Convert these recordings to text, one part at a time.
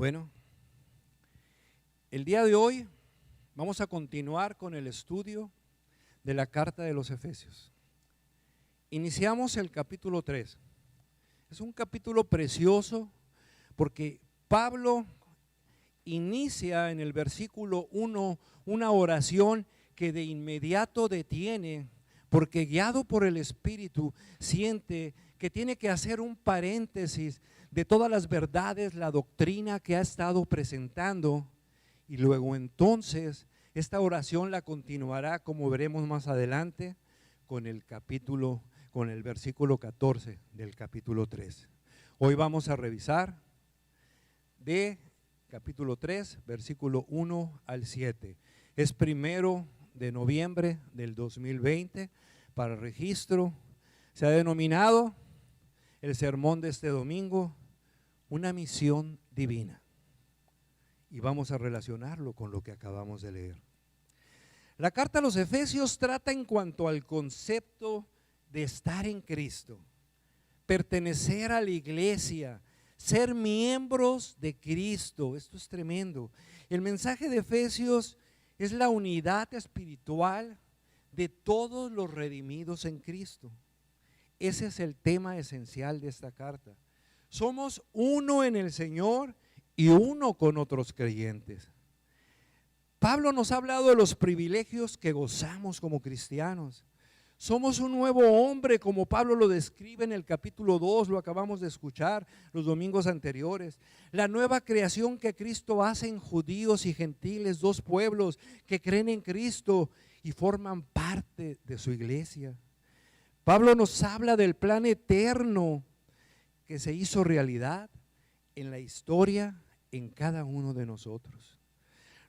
Bueno, el día de hoy vamos a continuar con el estudio de la carta de los Efesios. Iniciamos el capítulo 3. Es un capítulo precioso porque Pablo inicia en el versículo 1 una oración que de inmediato detiene, porque guiado por el Espíritu siente que tiene que hacer un paréntesis de todas las verdades, la doctrina que ha estado presentando, y luego entonces esta oración la continuará, como veremos más adelante, con el versículo 14 del capítulo 3. Hoy vamos a revisar de capítulo 3, versículo 1 al 7. Es 1 de noviembre del 2020. Para registro se ha denominado el sermón de este domingo una misión divina, y vamos a relacionarlo con lo que acabamos de leer. La carta a los Efesios trata en cuanto al concepto de estar en Cristo, pertenecer a la iglesia, ser miembros de Cristo. Esto es tremendo. El mensaje de Efesios es la unidad espiritual de todos los redimidos en Cristo. Ese es el tema esencial de esta carta. Somos uno en el Señor y uno con otros creyentes. Pablo nos ha hablado de los privilegios que gozamos como cristianos. Somos un nuevo hombre, como Pablo lo describe en el capítulo 2, lo acabamos de escuchar los domingos anteriores. La nueva creación que Cristo hace en judíos y gentiles, dos pueblos que creen en Cristo y forman parte de su iglesia. Pablo nos habla del plan eterno que se hizo realidad en la historia en cada uno de nosotros.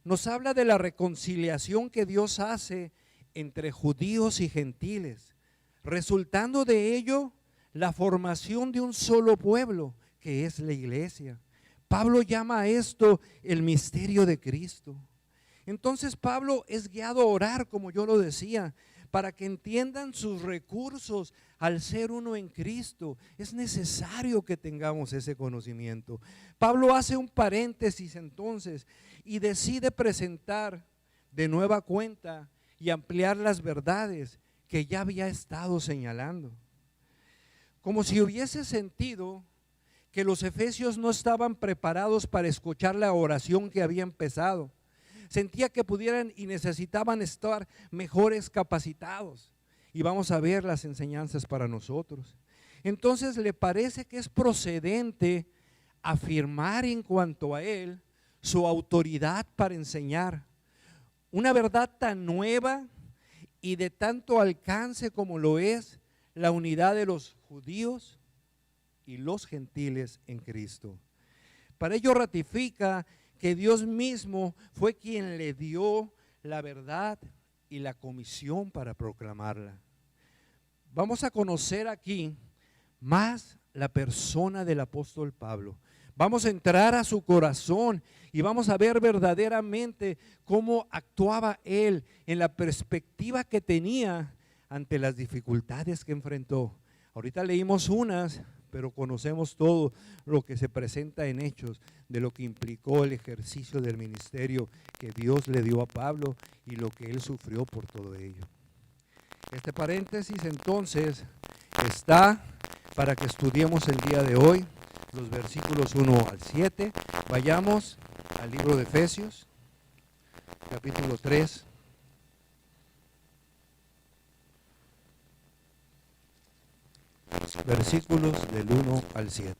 Nos habla de la reconciliación que Dios hace entre judíos y gentiles, resultando de ello la formación de un solo pueblo, que es la iglesia. Pablo llama a esto el misterio de Cristo. Entonces Pablo es guiado a orar, como yo lo decía, para que entiendan sus recursos al ser uno en Cristo. Es necesario que tengamos ese conocimiento. Pablo hace un paréntesis entonces y decide presentar de nueva cuenta y ampliar las verdades que ya había estado señalando. Como si hubiese sentido que los efesios no estaban preparados para escuchar la oración que había empezado. Sentía que pudieran y necesitaban estar mejores capacitados, y vamos a ver las enseñanzas para nosotros. Entonces le parece que es procedente afirmar en cuanto a él su autoridad para enseñar una verdad tan nueva y de tanto alcance como lo es la unidad de los judíos y los gentiles en Cristo. Para ello ratifica que Dios mismo fue quien le dio la verdad y la comisión para proclamarla. Vamos a conocer aquí más la persona del apóstol Pablo. Vamos a entrar a su corazón y vamos a ver verdaderamente cómo actuaba él en la perspectiva que tenía ante las dificultades que enfrentó. Ahorita leímos unas, pero conocemos todo lo que se presenta en Hechos de lo que implicó el ejercicio del ministerio que Dios le dio a Pablo y lo que él sufrió por todo ello. Este paréntesis entonces está para que estudiemos el día de hoy los versículos 1 al 7. Vayamos al libro de Efesios, capítulo 3. Versículos del 1 al 7.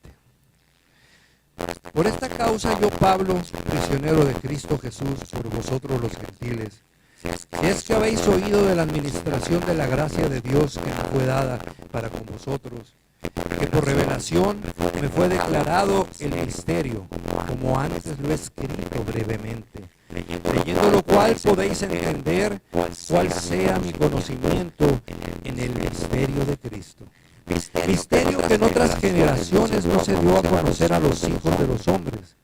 Por esta causa yo, Pablo, prisionero de Cristo Jesús, por vosotros los gentiles, si es que habéis oído de la administración de la gracia de Dios que me fue dada para con vosotros, que por revelación me fue declarado el misterio, como antes lo he escrito brevemente, leyendo lo cual podéis entender cuál sea mi conocimiento en el misterio de Cristo. Misterio que en otras generaciones no se dio a conocer a los hijos de los hombres,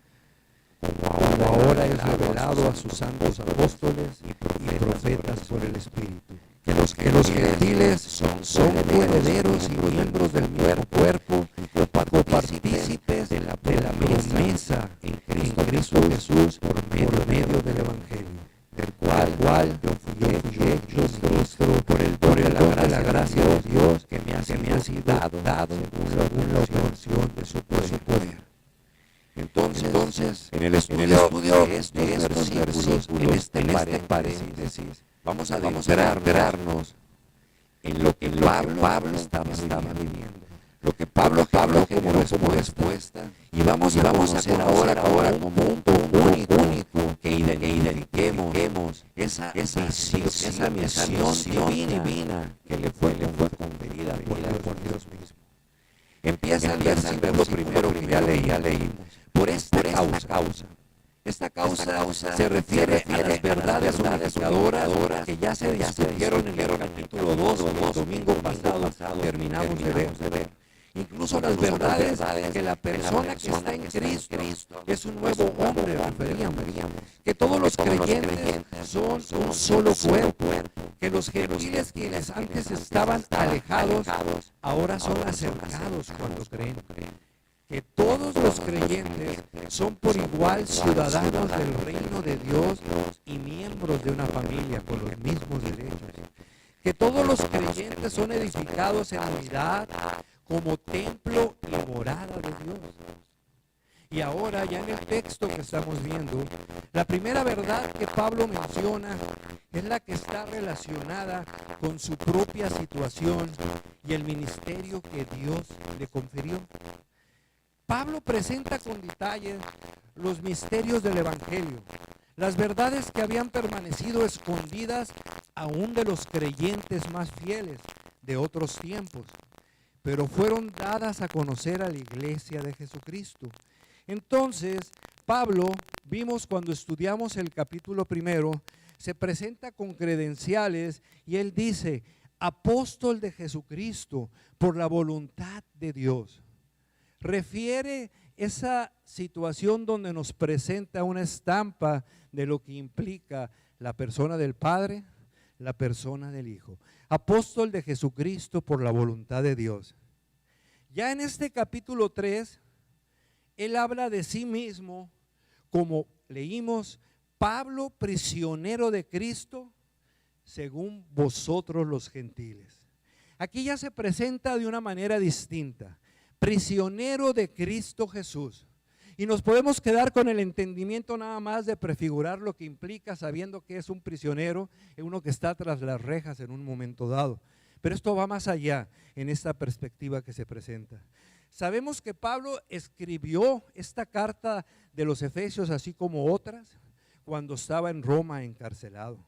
como ahora es revelado a sus santos apóstoles y profetas por el Espíritu. Que los gentiles son herederos y miembros del mismo cuerpo, copartícipes de la promesa en operación de su poder. Entonces, en el estudio de estos versículos, en este paréntesis, vamos a adentrarnos en lo que Pablo estaba viviendo. Lo que Pablo generó como respuesta, y vamos a conocer ahora como un punto único que identifiquemos esa misión divina que le fue conferida por Dios mismo. Empieza el versículo primero que ya leímos. Por esta causa. Esta causa se refiere a las verdades unificadoras que ya se discutieron en el capítulo 2 el domingo pasado, terminamos de ver. Incluso las verdades que la persona que está en Cristo es un nuevo hombre, referíamos. Que todos los creyentes son un solo cuerpo. Que los gentiles quienes antes estaban alejados, ahora son acercados cuando creen. Que todos los creyentes son por igual ciudadanos del reino de Dios y miembros de una familia con los mismos derechos. Que todos los creyentes son edificados en unidad como templo y morada de Dios. Y ahora, ya en el texto que estamos viendo, la primera verdad que Pablo menciona es la que está relacionada con su propia situación y el ministerio que Dios le confirió. Pablo presenta con detalle los misterios del Evangelio, las verdades que habían permanecido escondidas aún de los creyentes más fieles de otros tiempos, pero fueron dadas a conocer a la iglesia de Jesucristo. Entonces, Pablo, vimos cuando estudiamos el capítulo 1, se presenta con credenciales y él dice, apóstol de Jesucristo por la voluntad de Dios. Refiere esa situación donde nos presenta una estampa de lo que implica la persona del Padre, la persona del Hijo. Apóstol de Jesucristo por la voluntad de Dios. Ya en este capítulo 3, él habla de sí mismo, como leímos, Pablo, prisionero de Cristo, según vosotros los gentiles. Aquí ya se presenta de una manera distinta. Prisionero de Cristo Jesús. Y nos podemos quedar con el entendimiento nada más de prefigurar lo que implica, sabiendo que es un prisionero, uno que está tras las rejas en un momento dado. Pero esto va más allá en esta perspectiva que se presenta. Sabemos que Pablo escribió esta carta de los Efesios, así como otras, cuando estaba en Roma encarcelado.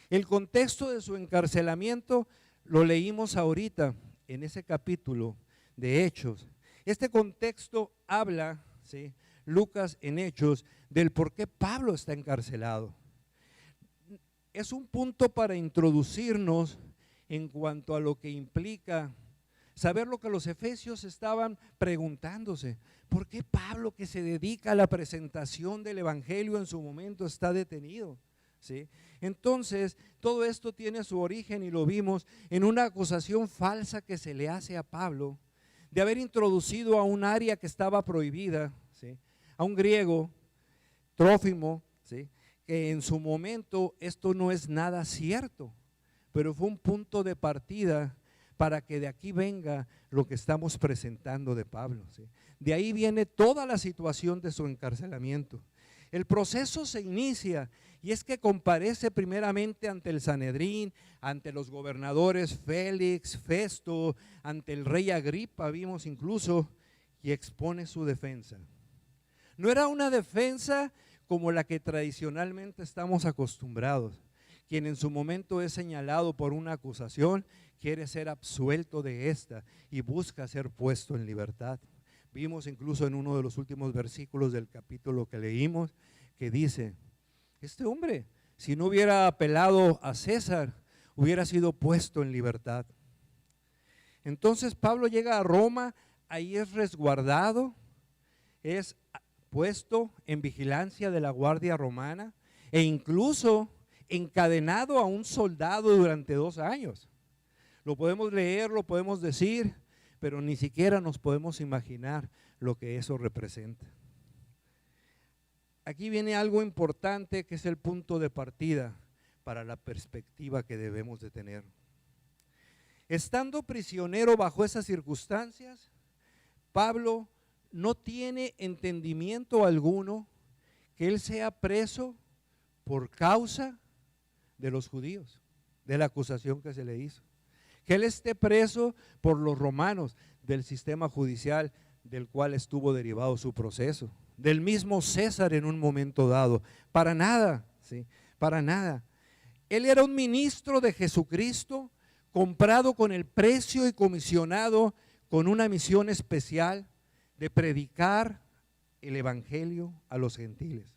El contexto de su encarcelamiento lo leímos ahorita en ese capítulo de Hechos. Este contexto habla, ¿sí?, Lucas en Hechos, del por qué Pablo está encarcelado. Es un punto para introducirnos en cuanto a lo que implica saber lo que los efesios estaban preguntándose. ¿Por qué Pablo, que se dedica a la presentación del evangelio, en su momento está detenido? ¿Sí? Entonces, todo esto tiene su origen, y lo vimos en una acusación falsa que se le hace a Pablo de haber introducido a un área que estaba prohibida, ¿sí?, a un griego, Trófimo, ¿sí?, que en su momento esto no es nada cierto, pero fue un punto de partida para que de aquí venga lo que estamos presentando de Pablo, ¿sí? De ahí viene toda la situación de su encarcelamiento. El proceso se inicia, y es que comparece primeramente ante el Sanedrín, ante los gobernadores Félix, Festo, ante el rey Agripa, vimos incluso, y expone su defensa. No era una defensa como la que tradicionalmente estamos acostumbrados. Quien en su momento es señalado por una acusación quiere ser absuelto de esta y busca ser puesto en libertad. Vimos incluso en uno de los últimos versículos del capítulo que leímos, que dice, este hombre, si no hubiera apelado a César, hubiera sido puesto en libertad. Entonces Pablo llega a Roma, ahí es resguardado, es puesto en vigilancia de la guardia romana e incluso encadenado a un soldado durante 2 años. Lo podemos leer, lo podemos decir, pero ni siquiera nos podemos imaginar lo que eso representa. Aquí viene algo importante, que es el punto de partida para la perspectiva que debemos de tener. Estando prisionero bajo esas circunstancias, Pablo no tiene entendimiento alguno que él sea preso por causa de los judíos, de la acusación que se le hizo. Que él esté preso por los romanos, del sistema judicial del cual estuvo derivado su proceso, del mismo César en un momento dado. Para nada, ¿sí? Para nada. Él era un ministro de Jesucristo, comprado con el precio y comisionado con una misión especial de predicar el evangelio a los gentiles.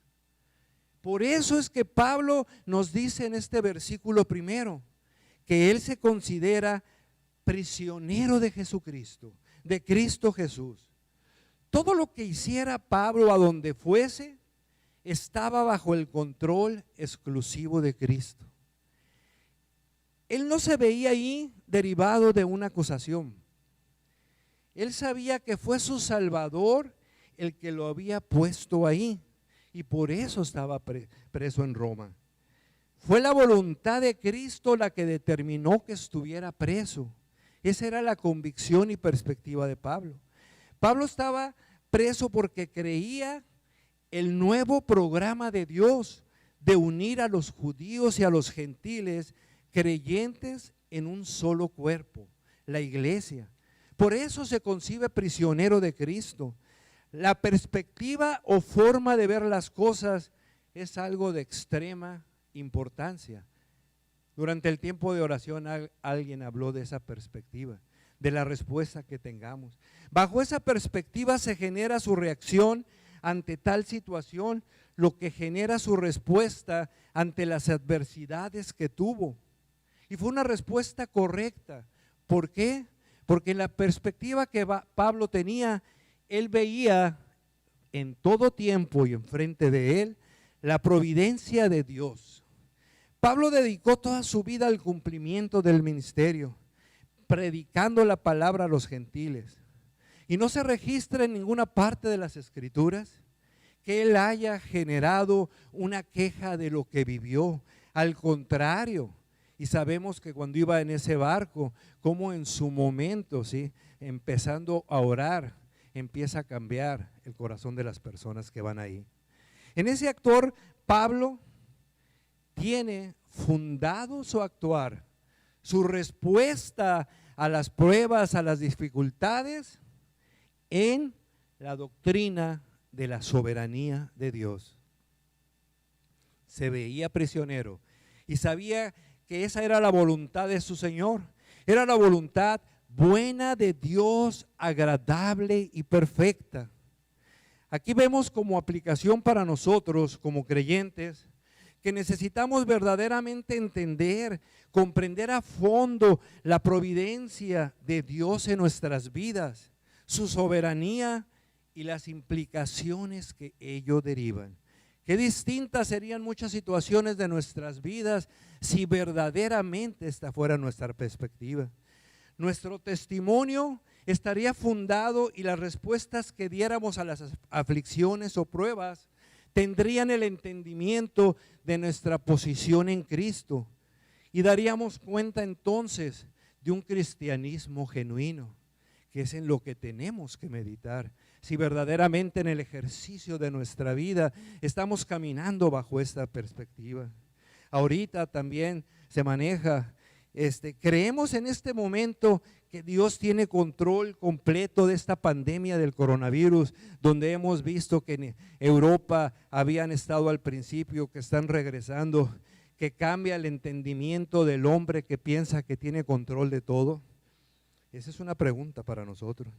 Por eso es que Pablo nos dice en este versículo primero que él se considera prisionero de Jesucristo, de Cristo Jesús. Todo lo que hiciera Pablo a donde fuese estaba bajo el control exclusivo de Cristo. Él no se veía ahí derivado de una acusación. Él sabía que fue su Salvador el que lo había puesto ahí y por eso estaba preso en Roma. Fue la voluntad de Cristo la que determinó que estuviera preso. Esa era la convicción y perspectiva de Pablo. Pablo estaba preso porque creía el nuevo programa de Dios de unir a los judíos y a los gentiles creyentes en un solo cuerpo, la iglesia. Por eso se concibe prisionero de Cristo. La perspectiva o forma de ver las cosas es algo de extrema importancia. Durante el tiempo de oración alguien habló de esa perspectiva, de la respuesta que tengamos. Bajo esa perspectiva se genera su reacción ante tal situación, lo que genera su respuesta ante las adversidades que tuvo. Y fue una respuesta correcta. ¿Por qué? Porque en la perspectiva que Pablo tenía, él veía en todo tiempo y enfrente de él la providencia de Dios. Pablo dedicó toda su vida al cumplimiento del ministerio, predicando la palabra a los gentiles. Y no se registra en ninguna parte de las Escrituras que él haya generado una queja de lo que vivió. Al contrario, y sabemos que cuando iba en ese barco, como en su momento, ¿sí?, empezando a orar, empieza a cambiar el corazón de las personas que van ahí. En ese actor, Pablo tiene fundado su actuar, su respuesta a las pruebas, a las dificultades, en la doctrina de la soberanía de Dios. Se veía prisionero y sabía que esa era la voluntad de su Señor, era la voluntad buena de Dios, agradable y perfecta. Aquí vemos como aplicación para nosotros como creyentes que necesitamos verdaderamente entender, comprender a fondo la providencia de Dios en nuestras vidas, su soberanía y las implicaciones que ello derivan. Qué distintas serían muchas situaciones de nuestras vidas si verdaderamente esta fuera nuestra perspectiva. Nuestro testimonio estaría fundado y las respuestas que diéramos a las aflicciones o pruebas tendrían el entendimiento de nuestra posición en Cristo y daríamos cuenta entonces de un cristianismo genuino, que es en lo que tenemos que meditar. Si verdaderamente en el ejercicio de nuestra vida estamos caminando bajo esta perspectiva. Ahorita también se maneja, creemos en este momento que Dios tiene control completo de esta pandemia del coronavirus, donde hemos visto que en Europa habían estado al principio, que están regresando, que cambia el entendimiento del hombre que piensa que tiene control de todo. Esa es una pregunta para nosotros.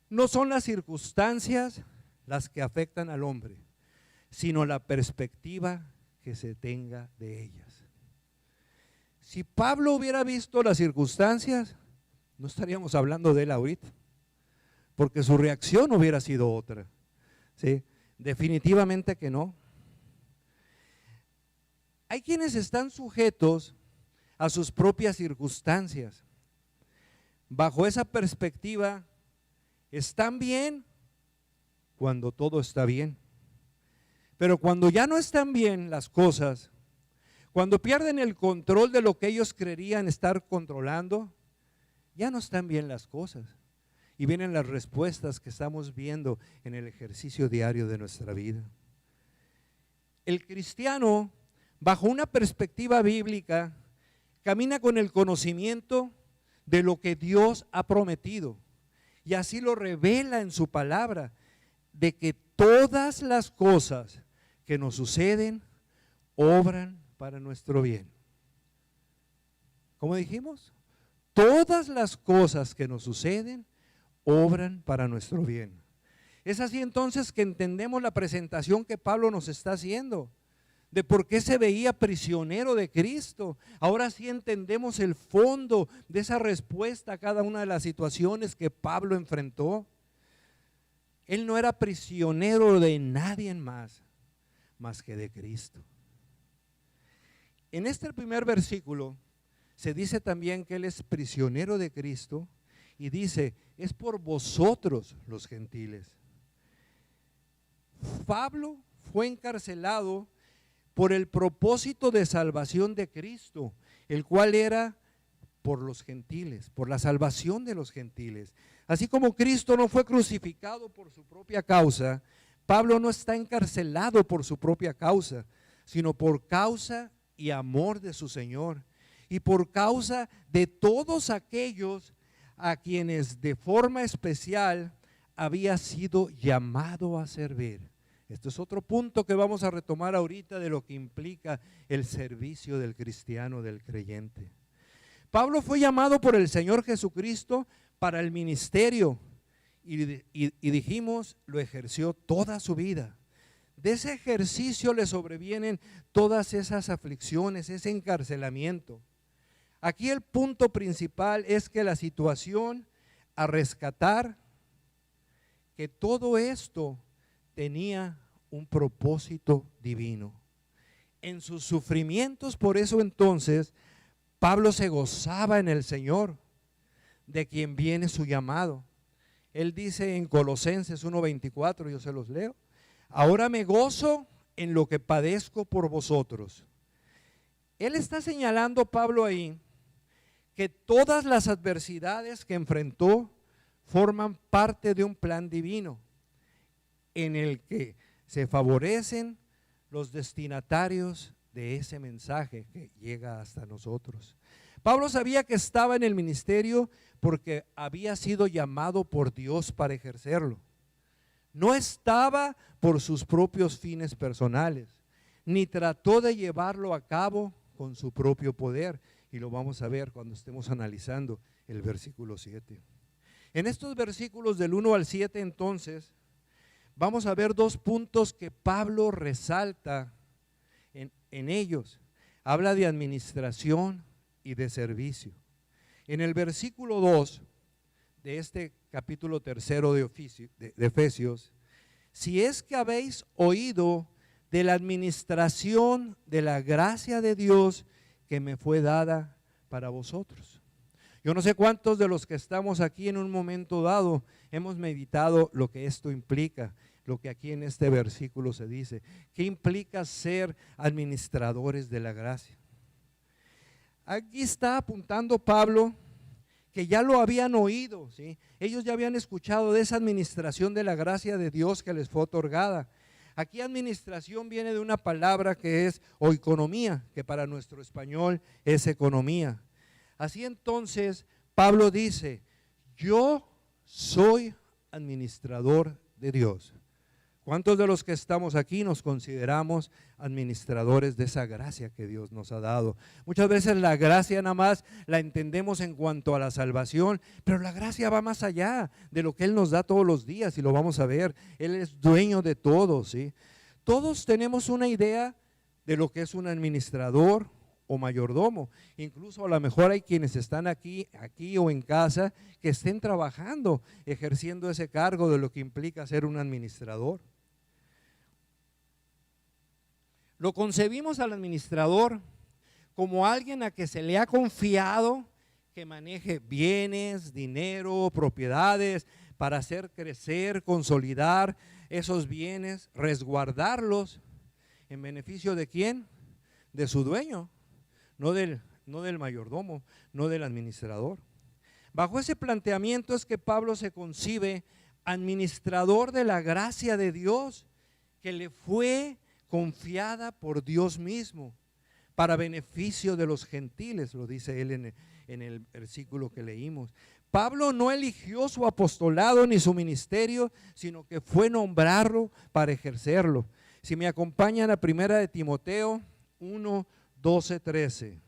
No son las circunstancias las que afectan al hombre, sino la perspectiva que se tenga de ellas. Si Pablo hubiera visto las circunstancias, no estaríamos hablando de él ahorita, porque su reacción hubiera sido otra, ¿sí? Definitivamente que no. Hay quienes están sujetos a sus propias circunstancias. Bajo esa perspectiva, están bien cuando todo está bien, pero cuando ya no están bien las cosas, cuando pierden el control de lo que ellos creerían estar controlando, ya no están bien las cosas. y vienen las respuestas que estamos viendo en el ejercicio diario de nuestra vida. El cristiano, bajo una perspectiva bíblica, camina con el conocimiento de lo que Dios ha prometido, y así lo revela en su palabra, de que todas las cosas que nos suceden obran para nuestro bien. ¿Cómo dijimos? Todas las cosas que nos suceden obran para nuestro bien. Es así entonces que entendemos la presentación que Pablo nos está haciendo, de por qué se veía prisionero de Cristo. Ahora sí entendemos el fondo de esa respuesta a cada una de las situaciones que Pablo enfrentó. Él no era prisionero de nadie más que de Cristo. En este primer versículo se dice también que él es prisionero de Cristo, y dice, es por vosotros los gentiles. Pablo fue encarcelado por el propósito de salvación de Cristo, el cual era por los gentiles, por la salvación de los gentiles. Así como Cristo no fue crucificado por su propia causa, Pablo no está encarcelado por su propia causa, sino por causa y amor de su Señor, y por causa de todos aquellos a quienes de forma especial había sido llamado a servir. Esto es otro punto que vamos a retomar ahorita de lo que implica el servicio del cristiano, del creyente. Pablo fue llamado por el Señor Jesucristo para el ministerio y dijimos, lo ejerció toda su vida. De ese ejercicio le sobrevienen todas esas aflicciones, ese encarcelamiento. Aquí el punto principal es que la situación a rescatar, que todo esto tenía un propósito divino. En sus sufrimientos, por eso entonces, Pablo se gozaba en el Señor, de quien viene su llamado. Él dice en Colosenses 1:24, yo se los leo: ahora me gozo en lo que padezco por vosotros. Él está señalando, Pablo, ahí, que todas las adversidades que enfrentó forman parte de un plan divino, en el que se favorecen los destinatarios de ese mensaje que llega hasta nosotros. Pablo sabía que estaba en el ministerio porque había sido llamado por Dios para ejercerlo. No estaba por sus propios fines personales, ni trató de llevarlo a cabo con su propio poder, y lo vamos a ver cuando estemos analizando el versículo 7. En estos versículos del 1 al 7 entonces vamos a ver dos puntos que Pablo resalta en ellos. Habla de administración y de servicio. En el versículo 2 de este capítulo 3 de Efesios, si es que habéis oído de la administración de la gracia de Dios que me fue dada para vosotros. Yo no sé cuántos de los que estamos aquí en un momento dado hemos meditado lo que esto implica, lo que aquí en este versículo se dice. ¿Qué implica ser administradores de la gracia? Aquí está apuntando Pablo que ya lo habían oído, ¿sí? Ellos ya habían escuchado de esa administración de la gracia de Dios que les fue otorgada. Aquí administración viene de una palabra que es oikonomía, que para nuestro español es economía. Así entonces Pablo dice, yo soy administrador de Dios. ¿Cuántos de los que estamos aquí nos consideramos administradores de esa gracia que Dios nos ha dado? Muchas veces la gracia nada más la entendemos en cuanto a la salvación, pero la gracia va más allá de lo que Él nos da todos los días, y lo vamos a ver. Él es dueño de todo, ¿sí? Todos tenemos una idea de lo que es un administrador o mayordomo. Incluso a lo mejor hay quienes están aquí o en casa que estén trabajando, ejerciendo ese cargo de lo que implica ser un administrador. Lo concebimos al administrador como alguien a que se le ha confiado que maneje bienes, dinero, propiedades para hacer crecer, consolidar esos bienes, resguardarlos en beneficio de ¿quién? De su dueño, no del mayordomo, no del administrador. Bajo ese planteamiento es que Pablo se concibe administrador de la gracia de Dios que le fue confiada por Dios mismo para beneficio de los gentiles, lo dice él en el versículo que leímos. Pablo no eligió su apostolado ni su ministerio, sino que fue nombrarlo para ejercerlo. Si me acompañan a primera de Timoteo 1, 12, 13.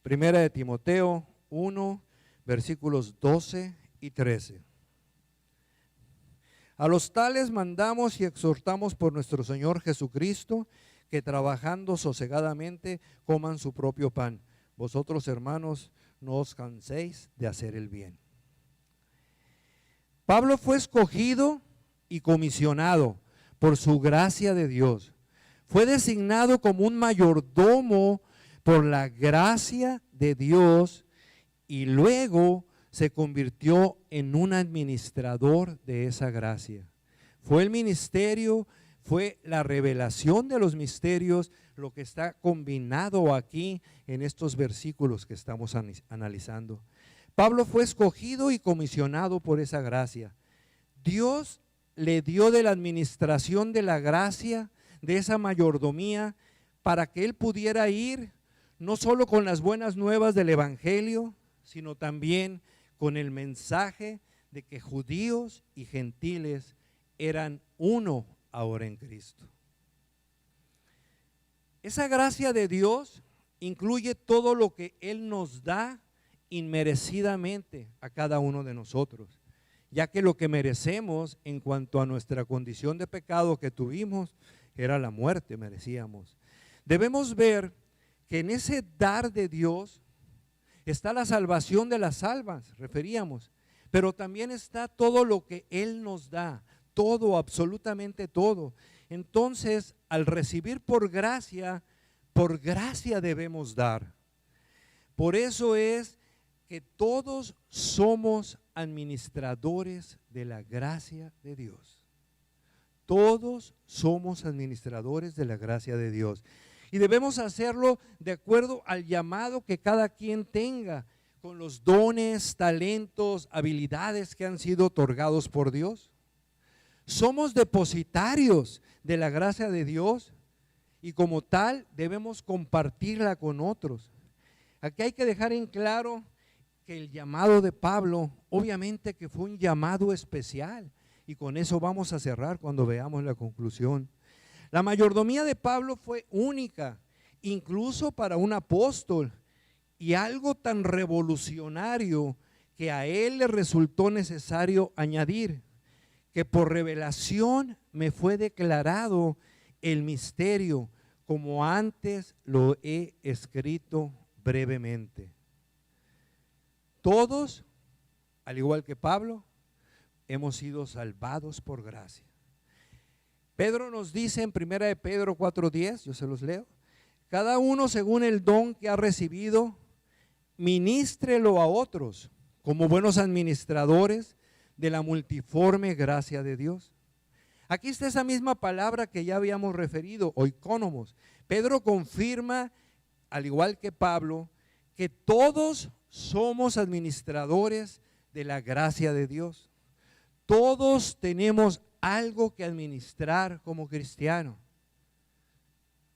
Primera de Timoteo 1, versículos 12 y 13. A los tales mandamos y exhortamos por nuestro Señor Jesucristo, que trabajando sosegadamente coman su propio pan. Vosotros, hermanos, no os canséis de hacer el bien. Pablo fue escogido y comisionado por su gracia de Dios. Fue designado como un mayordomo por la gracia de Dios y luego se convirtió en un administrador de esa gracia. Fue el ministerio, fue la revelación de los misterios, lo que está combinado aquí en estos versículos que estamos analizando. Pablo fue escogido y comisionado por esa gracia. Dios le dio de la administración de la gracia, de esa mayordomía, para que él pudiera ir no solo con las buenas nuevas del evangelio, sino también con el mensaje de que judíos y gentiles eran uno ahora en Cristo. Esa gracia de Dios incluye todo lo que Él nos da inmerecidamente a cada uno de nosotros, ya que lo que merecemos en cuanto a nuestra condición de pecado que tuvimos era la muerte, merecíamos. Debemos ver que en ese dar de Dios está la salvación de las almas, referíamos, pero también está todo lo que Él nos da, todo, absolutamente todo. Entonces, al recibir por gracia debemos dar. Por eso es que todos somos administradores de la gracia de Dios. Todos somos administradores de la gracia de Dios. Y debemos hacerlo de acuerdo al llamado que cada quien tenga, con los dones, talentos, habilidades que han sido otorgados por Dios. Somos depositarios de la gracia de Dios y como tal debemos compartirla con otros. Aquí hay que dejar en claro que el llamado de Pablo, obviamente que fue un llamado especial, y con eso vamos a cerrar cuando veamos la conclusión. La mayordomía de Pablo fue única, incluso para un apóstol, y algo tan revolucionario que a él le resultó necesario añadir, que por revelación me fue declarado el misterio, como antes lo he escrito brevemente. Todos, al igual que Pablo, hemos sido salvados por gracia. Pedro nos dice en 1 de Pedro 4:10, yo se los leo: cada uno según el don que ha recibido, ministrelo a otros como buenos administradores de la multiforme gracia de Dios. Aquí está esa misma palabra que ya habíamos referido, oikonomos. Pedro confirma, al igual que Pablo, que todos somos administradores de la gracia de Dios. Todos tenemos algo que administrar como cristiano.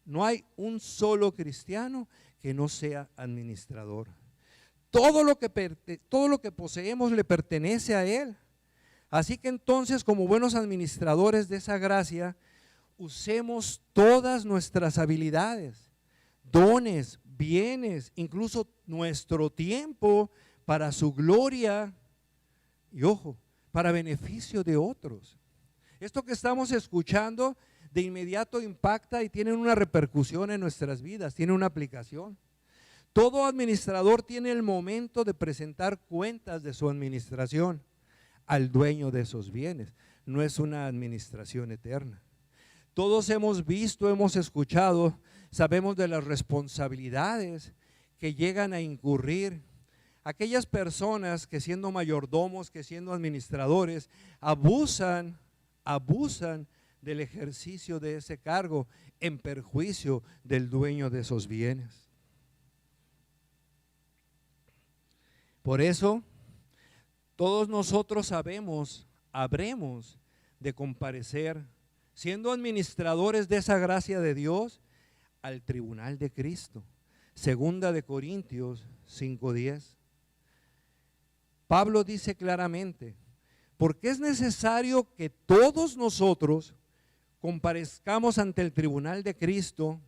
No hay un solo cristiano que no sea administrador. Todo lo que poseemos le pertenece a Él. Así que entonces, como buenos administradores de esa gracia, usemos todas nuestras habilidades, dones, bienes, incluso nuestro tiempo para su gloria y, ojo, para beneficio de otros. Esto que estamos escuchando de inmediato impacta y tiene una repercusión en nuestras vidas, tiene una aplicación. Todo administrador tiene el momento de presentar cuentas de su administración al dueño de esos bienes. No es una administración eterna. Todos hemos visto, hemos escuchado, sabemos de las responsabilidades que llegan a incurrir aquellas personas que, siendo mayordomos, que siendo administradores, abusan del ejercicio de ese cargo en perjuicio del dueño de esos bienes. Por eso, todos nosotros habremos de comparecer, siendo administradores de esa gracia de Dios, al tribunal de Cristo. Segunda de Corintios 5:10. Pablo dice claramente, porque es necesario que todos nosotros comparezcamos ante el tribunal de Cristo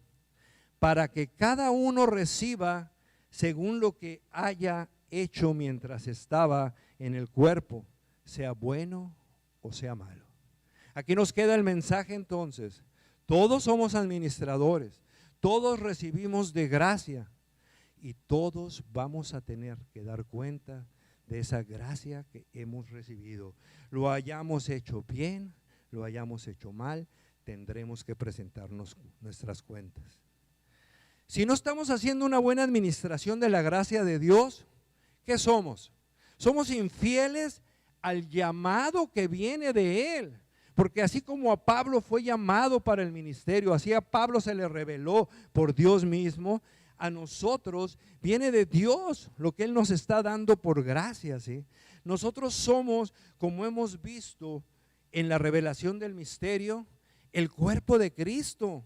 para que cada uno reciba según lo que haya hecho mientras estaba en el cuerpo, sea bueno o sea malo. Aquí nos queda el mensaje entonces. Todos somos administradores, todos recibimos de gracia y todos vamos a tener que dar cuenta de esa gracia que hemos recibido. Lo hayamos hecho bien, lo hayamos hecho mal, tendremos que presentarnos nuestras cuentas. Si no estamos haciendo una buena administración de la gracia de Dios, ¿qué somos? Somos infieles al llamado que viene de Él. Porque así como a Pablo fue llamado para el ministerio, así a Pablo se le reveló por Dios mismo, a nosotros viene de Dios lo que Él nos está dando por gracia, ¿sí? Nosotros somos, como hemos visto en la revelación del misterio, el cuerpo de Cristo,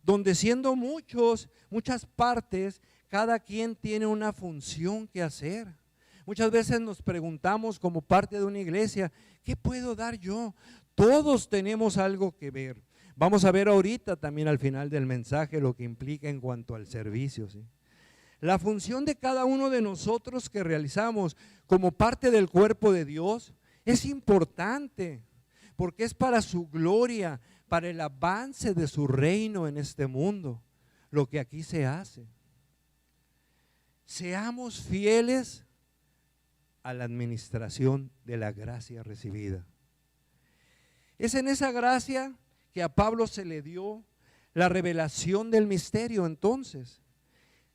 donde siendo muchas partes, cada quien tiene una función que hacer. Muchas veces nos preguntamos como parte de una iglesia, ¿qué puedo dar yo? Todos tenemos algo que ver. Vamos a ver ahorita también al final del mensaje lo que implica en cuanto al servicio, ¿sí? La función de cada uno de nosotros que realizamos como parte del cuerpo de Dios es importante, porque es para su gloria, para el avance de su reino en este mundo, lo que aquí se hace. Seamos fieles a la administración de la gracia recibida. Es en esa gracia que a Pablo se le dio la revelación del misterio. Entonces,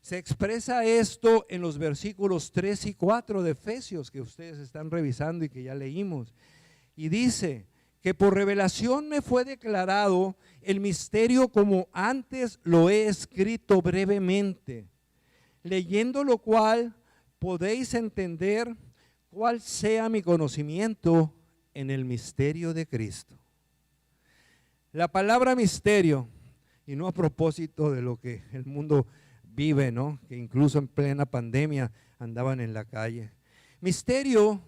se expresa esto en los versículos 3 y 4 de Efesios que ustedes están revisando y que ya leímos. Y dice que por revelación me fue declarado el misterio como antes lo he escrito brevemente, leyendo lo cual podéis entender cuál sea mi conocimiento en el misterio de Cristo. La palabra misterio, y no a propósito de lo que el mundo vive, ¿no? Que incluso en plena pandemia andaban en la calle. Misterio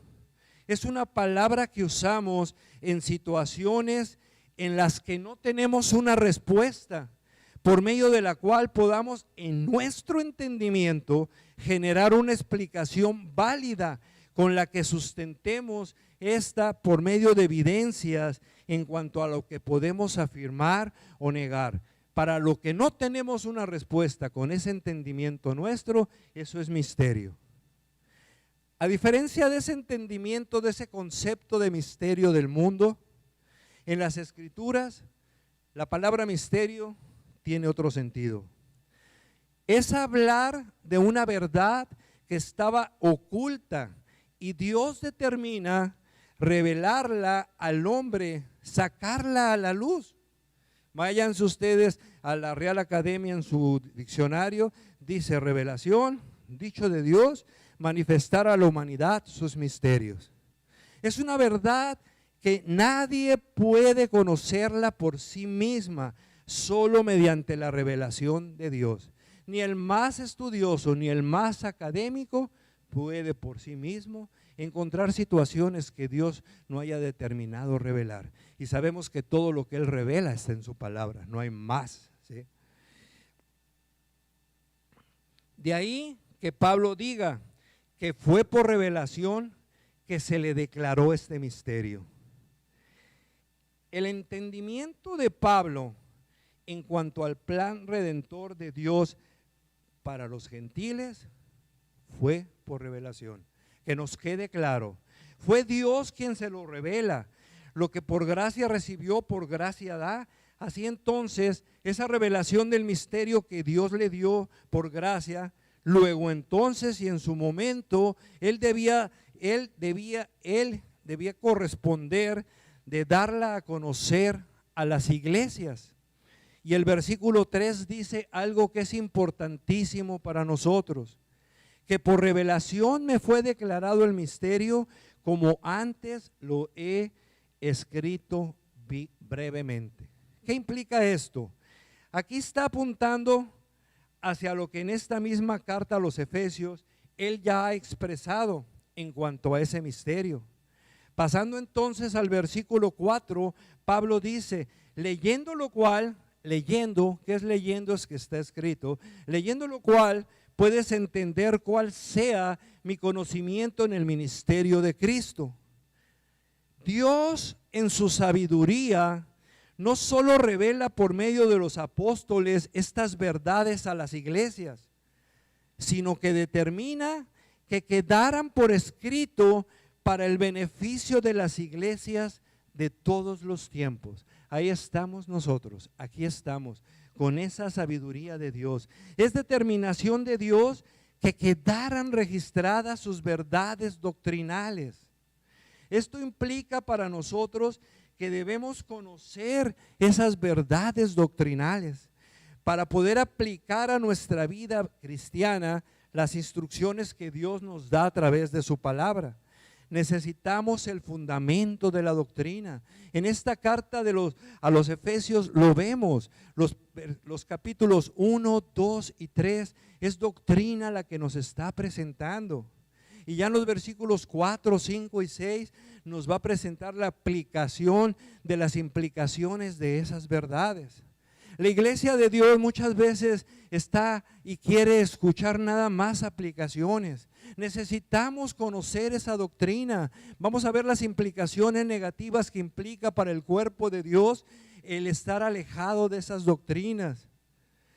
es una palabra que usamos en situaciones en las que no tenemos una respuesta, por medio de la cual podamos en nuestro entendimiento generar una explicación válida con la que sustentemos esta por medio de evidencias en cuanto a lo que podemos afirmar o negar. Para lo que no tenemos una respuesta con ese entendimiento nuestro, eso es misterio. A diferencia de ese entendimiento, de ese concepto de misterio del mundo, en las Escrituras, la palabra misterio tiene otro sentido. Es hablar de una verdad que estaba oculta y Dios determina revelarla al hombre, sacarla a la luz. Váyanse ustedes a la Real Academia en su diccionario, dice revelación, dicho de Dios, manifestar a la humanidad sus misterios. Es una verdad que nadie puede conocerla por sí misma, solo mediante la revelación de Dios. Ni el más estudioso, ni el más académico puede por sí mismo encontrar situaciones que Dios no haya determinado revelar. Y sabemos que todo lo que Él revela está en su palabra, no hay más, ¿sí? De ahí que Pablo diga que fue por revelación que se le declaró este misterio. El entendimiento de Pablo en cuanto al plan redentor de Dios para los gentiles fue por revelación. Que nos quede claro, fue Dios quien se lo revela. Lo que por gracia recibió, por gracia da. Así entonces, esa revelación del misterio que Dios le dio por gracia, luego entonces y en su momento, él debía corresponder de darla a conocer a las iglesias. Y el versículo 3 dice algo que es importantísimo para nosotros, que por revelación me fue declarado el misterio, como antes lo he escrito brevemente. ¿Qué implica esto? Aquí está apuntando hacia lo que en esta misma carta a los Efesios él ya ha expresado en cuanto a ese misterio. Pasando entonces al versículo 4, Pablo dice, leyendo lo cual, ¿qué es leyendo? Es que está escrito, leyendo lo cual puedes entender cuál sea mi conocimiento en el ministerio de Cristo. Dios en su sabiduría no solo revela por medio de los apóstoles estas verdades a las iglesias, sino que determina que quedaran por escrito para el beneficio de las iglesias de todos los tiempos. Ahí estamos nosotros, aquí estamos, con esa sabiduría de Dios. Es determinación de Dios que quedaran registradas sus verdades doctrinales. Esto implica para nosotros que debemos conocer esas verdades doctrinales para poder aplicar a nuestra vida cristiana las instrucciones que Dios nos da a través de su palabra. Necesitamos el fundamento de la doctrina. En esta carta a los Efesios lo vemos, los capítulos 1, 2 y 3, es doctrina la que nos está presentando. Y ya en los versículos 4, 5 y 6 nos va a presentar la aplicación de las implicaciones de esas verdades. La iglesia de Dios muchas veces está y quiere escuchar nada más aplicaciones. Necesitamos conocer esa doctrina. Vamos a ver las implicaciones negativas que implica para el cuerpo de Dios el estar alejado de esas doctrinas.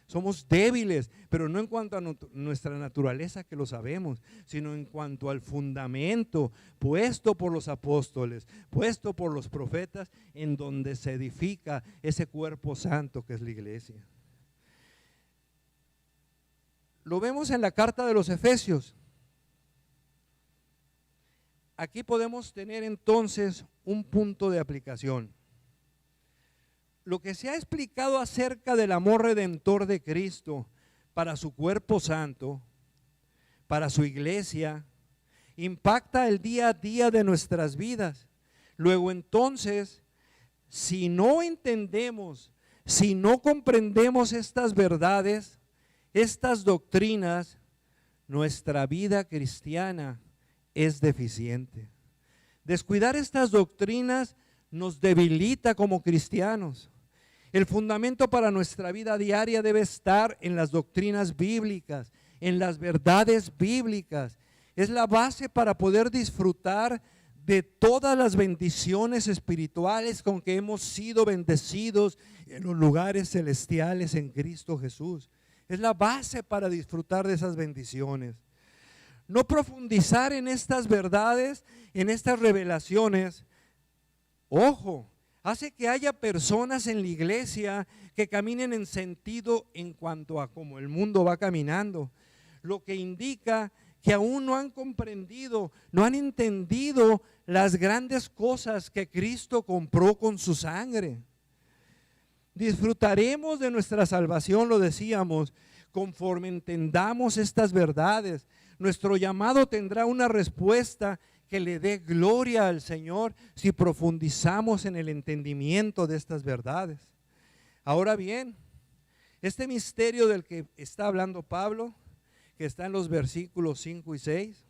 Somos débiles, pero no en cuanto a nuestra naturaleza, que lo sabemos, sino en cuanto al fundamento puesto por los apóstoles, puesto por los profetas, en donde se edifica ese cuerpo santo que es la iglesia. Lo vemos en la carta de los Efesios. Aquí podemos tener entonces un punto de aplicación. Lo que se ha explicado acerca del amor redentor de Cristo para su cuerpo santo, para su iglesia, impacta el día a día de nuestras vidas. Luego entonces, si no entendemos, si no comprendemos estas verdades, estas doctrinas, nuestra vida cristiana es deficiente. Descuidar estas doctrinas nos debilita como cristianos. El fundamento para nuestra vida diaria debe estar en las doctrinas bíblicas, en las verdades bíblicas. Es la base para poder disfrutar de todas las bendiciones espirituales con que hemos sido bendecidos en los lugares celestiales en Cristo Jesús. Es la base para disfrutar de esas bendiciones. No profundizar en estas verdades, en estas revelaciones, ojo, hace que haya personas en la iglesia que caminen en sentido en cuanto a cómo el mundo va caminando, lo que indica que aún no han comprendido, no han entendido las grandes cosas que Cristo compró con su sangre. Disfrutaremos de nuestra salvación, lo decíamos, conforme entendamos estas verdades. Nuestro llamado tendrá una respuesta que le dé gloria al Señor si profundizamos en el entendimiento de estas verdades. Ahora bien, este misterio del que está hablando Pablo, que está en los versículos 5 y 6,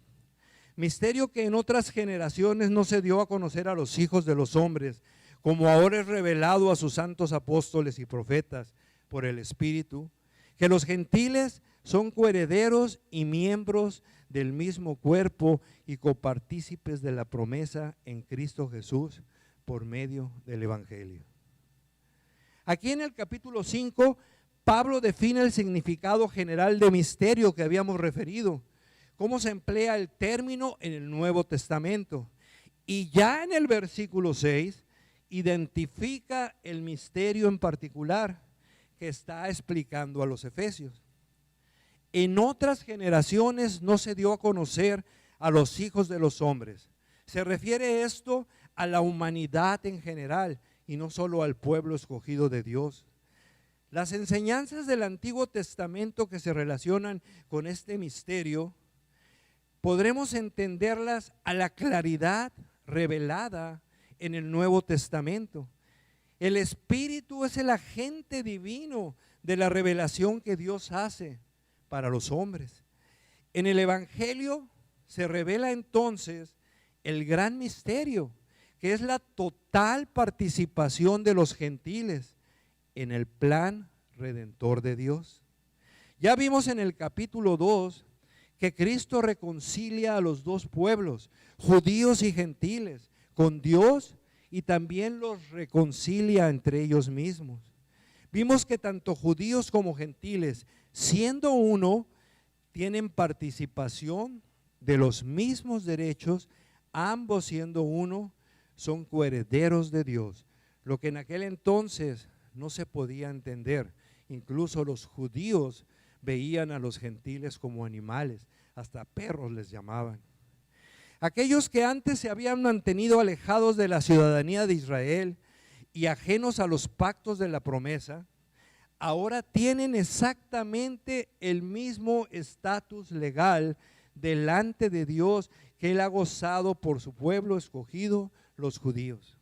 misterio que en otras generaciones no se dio a conocer a los hijos de los hombres, como ahora es revelado a sus santos apóstoles y profetas por el Espíritu, que los gentiles son coherederos y miembros del mismo cuerpo y copartícipes de la promesa en Cristo Jesús por medio del Evangelio. Aquí en el capítulo 5, Pablo define el significado general de misterio que habíamos referido, cómo se emplea el término en el Nuevo Testamento. Y ya en el versículo 6 identifica el misterio en particular que está explicando a los Efesios. En otras generaciones no se dio a conocer a los hijos de los hombres. Se refiere esto a la humanidad en general y no solo al pueblo escogido de Dios. Las enseñanzas del Antiguo Testamento que se relacionan con este misterio, podremos entenderlas a la claridad revelada en el Nuevo Testamento. El Espíritu es el agente divino de la revelación que Dios hace para los hombres. En el Evangelio se revela entonces el gran misterio, que es la total participación de los gentiles en el plan redentor de Dios. Ya vimos en el capítulo 2 que Cristo reconcilia a los dos pueblos, judíos y gentiles, con Dios, y también los reconcilia entre ellos mismos. Vimos que tanto judíos como gentiles, siendo uno, tienen participación de los mismos derechos, ambos siendo uno, son coherederos de Dios, lo que en aquel entonces no se podía entender. Incluso los judíos veían a los gentiles como animales, hasta perros les llamaban. Aquellos que antes se habían mantenido alejados de la ciudadanía de Israel y ajenos a los pactos de la promesa, ahora tienen exactamente el mismo estatus legal delante de Dios que Él ha gozado por su pueblo escogido, los judíos.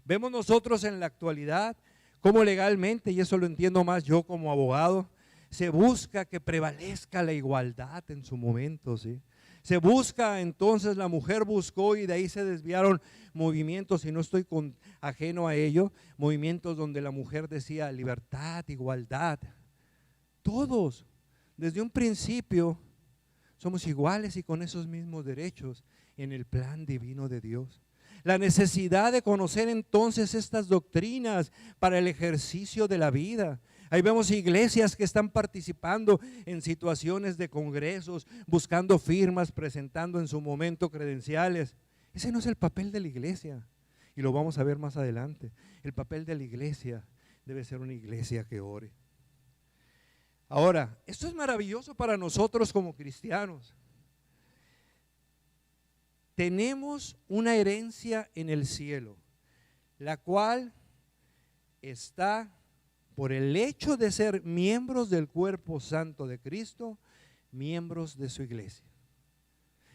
Vemos nosotros en la actualidad cómo legalmente, y eso lo entiendo más yo como abogado, se busca que prevalezca la igualdad en su momento, ¿sí? Se busca, entonces la mujer buscó y de ahí se desviaron movimientos, y no estoy ajeno a ello, movimientos donde la mujer decía libertad, igualdad. Todos, desde un principio, somos iguales y con esos mismos derechos en el plan divino de Dios. La necesidad de conocer entonces estas doctrinas para el ejercicio de la vida. Ahí vemos iglesias que están participando en situaciones de congresos, buscando firmas, presentando en su momento credenciales. Ese no es el papel de la iglesia, y lo vamos a ver más adelante. El papel de la iglesia debe ser una iglesia que ore. Ahora, esto es maravilloso para nosotros como cristianos. Tenemos una herencia en el cielo, la cual está por el hecho de ser miembros del cuerpo santo de Cristo, miembros de su iglesia.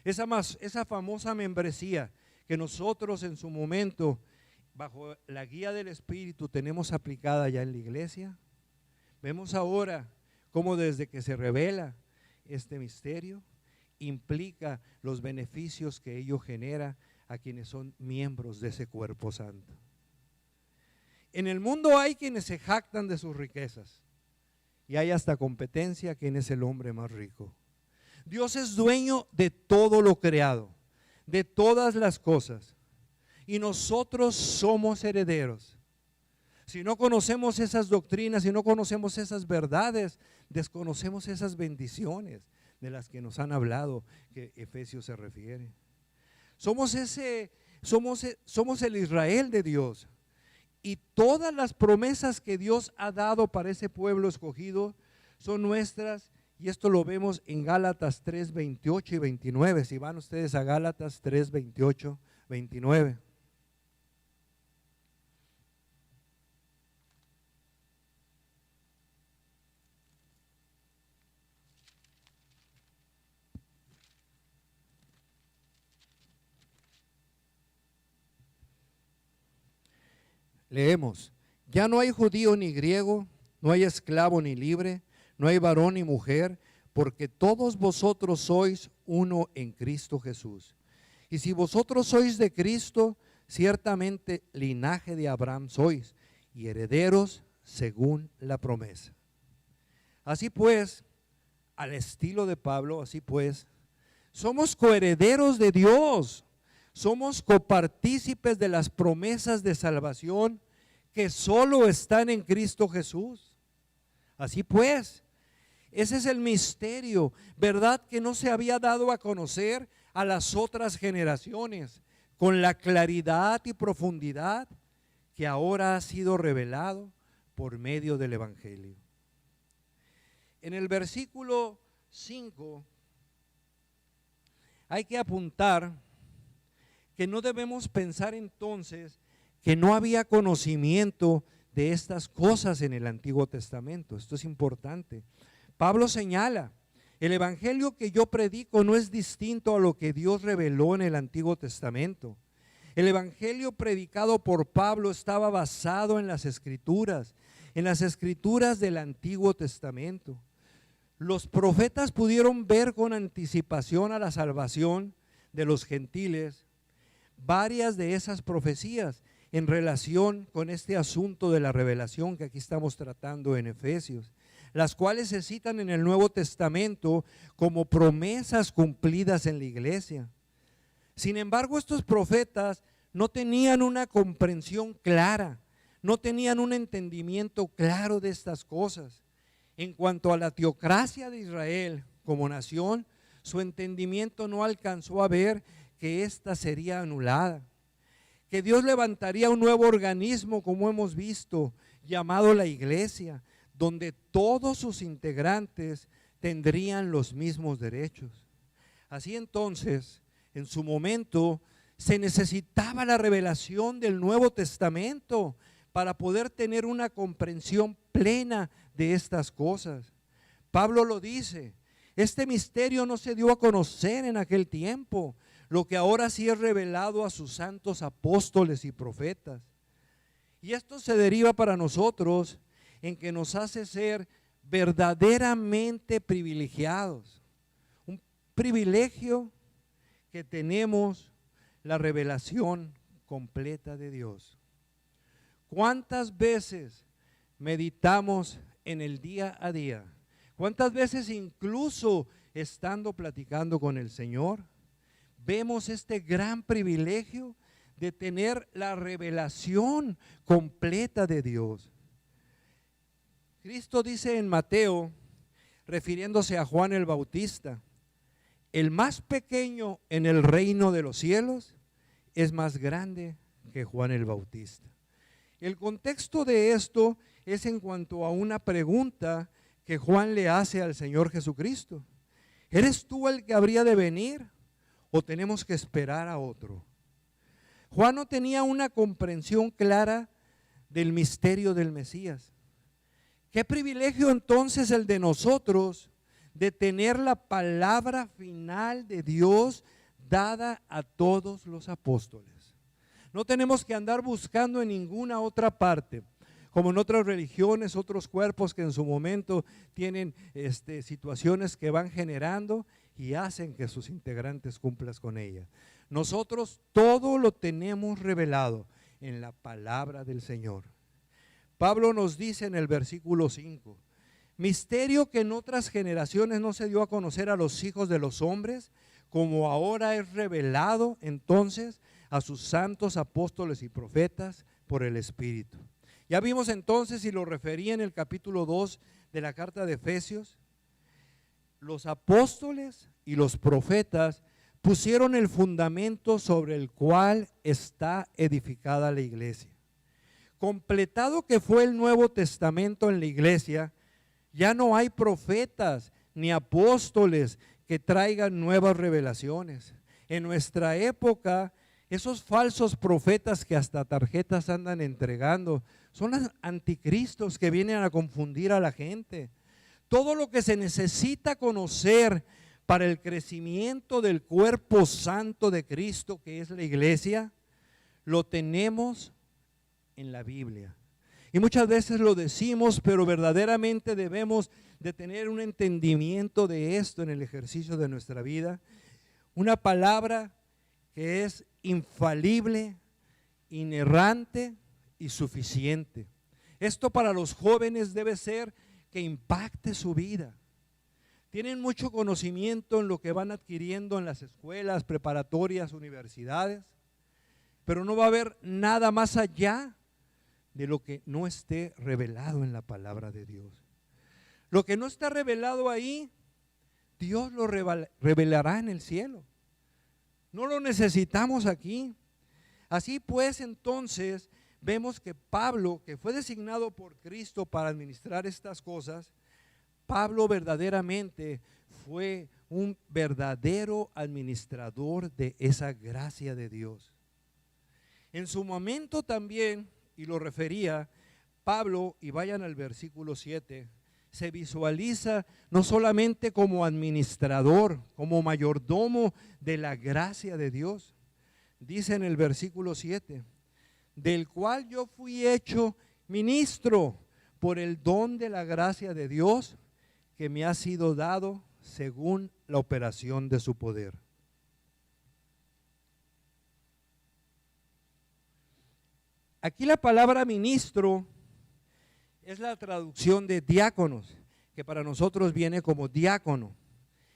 Esa famosa membresía que nosotros en su momento, bajo la guía del Espíritu, tenemos aplicada ya en la iglesia, vemos ahora cómo desde que se revela este misterio, implica los beneficios que ello genera a quienes son miembros de ese cuerpo santo. En el mundo hay quienes se jactan de sus riquezas y hay hasta competencia quién es el hombre más rico. Dios es dueño de todo lo creado, de todas las cosas, y nosotros somos herederos. Si no conocemos esas doctrinas, si no conocemos esas verdades, desconocemos esas bendiciones de las que nos han hablado, que Efesios se refiere. Somos el Israel de Dios, y todas las promesas que Dios ha dado para ese pueblo escogido son nuestras, y esto lo vemos en Gálatas 3, 28 y 29. Si van ustedes a Gálatas 3, 28, 29. Leemos: ya no hay judío ni griego, no hay esclavo ni libre, no hay varón ni mujer, porque todos vosotros sois uno en Cristo Jesús. Y si vosotros sois de Cristo, ciertamente linaje de Abraham sois, y herederos según la promesa. Así pues, al estilo de Pablo, así pues, somos coherederos de Dios. Somos copartícipes de las promesas de salvación que solo están en Cristo Jesús. Así pues, ese es el misterio, ¿verdad? Que no se había dado a conocer a las otras generaciones con la claridad y profundidad que ahora ha sido revelado por medio del Evangelio. En el versículo 5 hay que apuntar que no debemos pensar entonces que no había conocimiento de estas cosas en el Antiguo Testamento. Esto es importante. Pablo señala, el evangelio que yo predico no es distinto a lo que Dios reveló en el Antiguo Testamento. El evangelio predicado por Pablo estaba basado en las escrituras del Antiguo Testamento. Los profetas pudieron ver con anticipación a la salvación de los gentiles varias de esas profecías en relación con este asunto de la revelación que aquí estamos tratando en Efesios, las cuales se citan en el Nuevo Testamento como promesas cumplidas en la iglesia. Sin embargo, estos profetas no tenían una comprensión clara, no tenían un entendimiento claro de estas cosas. En cuanto a la teocracia de Israel como nación, su entendimiento no alcanzó a ver que ésta sería anulada, que Dios levantaría un nuevo organismo, como hemos visto, llamado la iglesia, donde todos sus integrantes tendrían los mismos derechos. Así entonces, en su momento, se necesitaba la revelación del Nuevo Testamento para poder tener una comprensión plena de estas cosas. Pablo lo dice, este misterio no se dio a conocer en aquel tiempo, lo que ahora sí es revelado a sus santos apóstoles y profetas. Y esto se deriva para nosotros en que nos hace ser verdaderamente privilegiados. Un privilegio que tenemos la revelación completa de Dios. ¿Cuántas veces meditamos en el día a día? ¿Cuántas veces incluso estando platicando con el Señor, vemos este gran privilegio de tener la revelación completa de Dios? Cristo dice en Mateo, refiriéndose a Juan el Bautista, el más pequeño en el reino de los cielos es más grande que Juan el Bautista. El contexto de esto es en cuanto a una pregunta que Juan le hace al Señor Jesucristo. ¿Eres tú el que habría de venir o tenemos que esperar a otro? Juan no tenía una comprensión clara del misterio del Mesías. Qué privilegio entonces el de nosotros de tener la palabra final de Dios dada a todos los apóstoles. No tenemos que andar buscando en ninguna otra parte, como en otras religiones, otros cuerpos que en su momento tienen situaciones que van generando y hacen que sus integrantes cumplan con ella. Nosotros todo lo tenemos revelado en la palabra del Señor. Pablo nos dice en el versículo 5, misterio que en otras generaciones no se dio a conocer a los hijos de los hombres, como ahora es revelado entonces a sus santos apóstoles y profetas por el Espíritu. Ya vimos entonces, y lo refería en el capítulo 2 de la carta de Efesios, los apóstoles y los profetas pusieron el fundamento sobre el cual está edificada la iglesia. Completado que fue el Nuevo Testamento en la iglesia, ya no hay profetas ni apóstoles que traigan nuevas revelaciones. En nuestra época, esos falsos profetas que hasta tarjetas andan entregando, son los anticristos que vienen a confundir a la gente. Todo lo que se necesita conocer para el crecimiento del cuerpo santo de Cristo, que es la iglesia, lo tenemos en la Biblia. Y muchas veces lo decimos, pero verdaderamente debemos de tener un entendimiento de esto en el ejercicio de nuestra vida. Una palabra que es infalible, inerrante y suficiente. Esto para los jóvenes debe ser que impacte su vida. Tienen mucho conocimiento en lo que van adquiriendo en las escuelas, preparatorias, universidades, pero no va a haber nada más allá de lo que no esté revelado en la palabra de Dios. Lo que no está revelado ahí, Dios lo revelará en el cielo. No lo necesitamos aquí. Así pues, entonces, vemos que Pablo, que fue designado por Cristo para administrar estas cosas, Pablo verdaderamente fue un verdadero administrador de esa gracia de Dios. En su momento también, y lo refería Pablo, y vayan al versículo 7, se visualiza no solamente como administrador, como mayordomo de la gracia de Dios. Dice en el versículo 7, del cual yo fui hecho ministro por el don de la gracia de Dios que me ha sido dado según la operación de su poder. Aquí la palabra ministro es la traducción de diáconos, que para nosotros viene como diácono.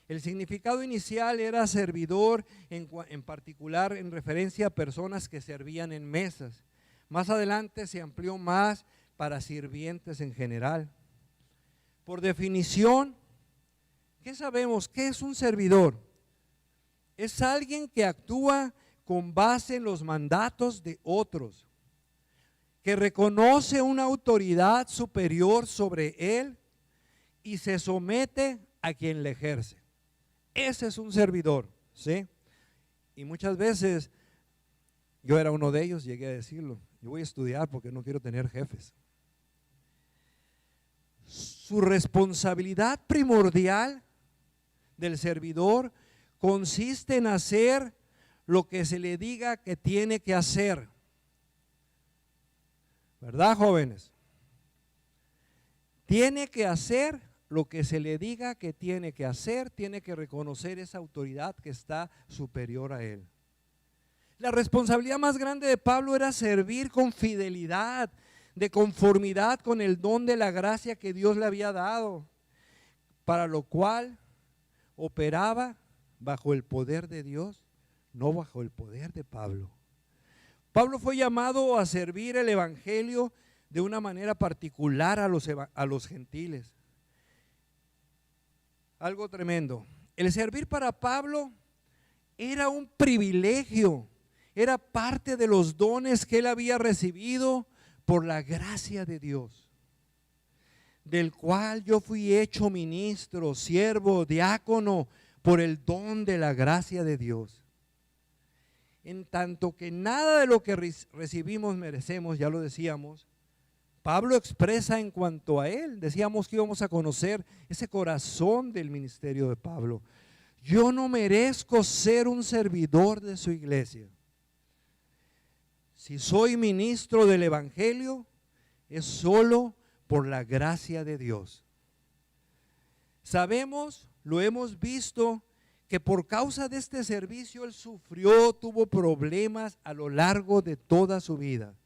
El significado inicial era servidor, en particular en referencia a personas que servían en mesas. Más adelante se amplió más para sirvientes en general. Por definición, ¿qué sabemos? ¿Qué es un servidor? Es alguien que actúa con base en los mandatos de otros, que reconoce una autoridad superior sobre él y se somete a quien le ejerce. Ese es un servidor, ¿sí? Y muchas veces, yo era uno de ellos, llegué a decirlo, yo voy a estudiar porque no quiero tener jefes. Su responsabilidad primordial del servidor consiste en hacer lo que se le diga que tiene que hacer. ¿Verdad, jóvenes? Tiene que hacer lo que se le diga que tiene que hacer, tiene que reconocer esa autoridad que está superior a él. La responsabilidad más grande de Pablo era servir con fidelidad, de conformidad con el don de la gracia que Dios le había dado, para lo cual operaba bajo el poder de Dios, no bajo el poder de Pablo. Pablo fue llamado a servir el evangelio de una manera particular a los gentiles. Algo tremendo. El servir para Pablo era un privilegio, era parte de los dones que él había recibido por la gracia de Dios, del cual yo fui hecho ministro, siervo, diácono, por el don de la gracia de Dios. En tanto que nada de lo que recibimos merecemos, ya lo decíamos, Pablo expresa en cuanto a él, decíamos que íbamos a conocer ese corazón del ministerio de Pablo. Yo no merezco ser un servidor de su iglesia. Si soy ministro del evangelio, es solo por la gracia de Dios. Sabemos, lo hemos visto, que por causa de este servicio él sufrió, tuvo problemas a lo largo de toda su vida.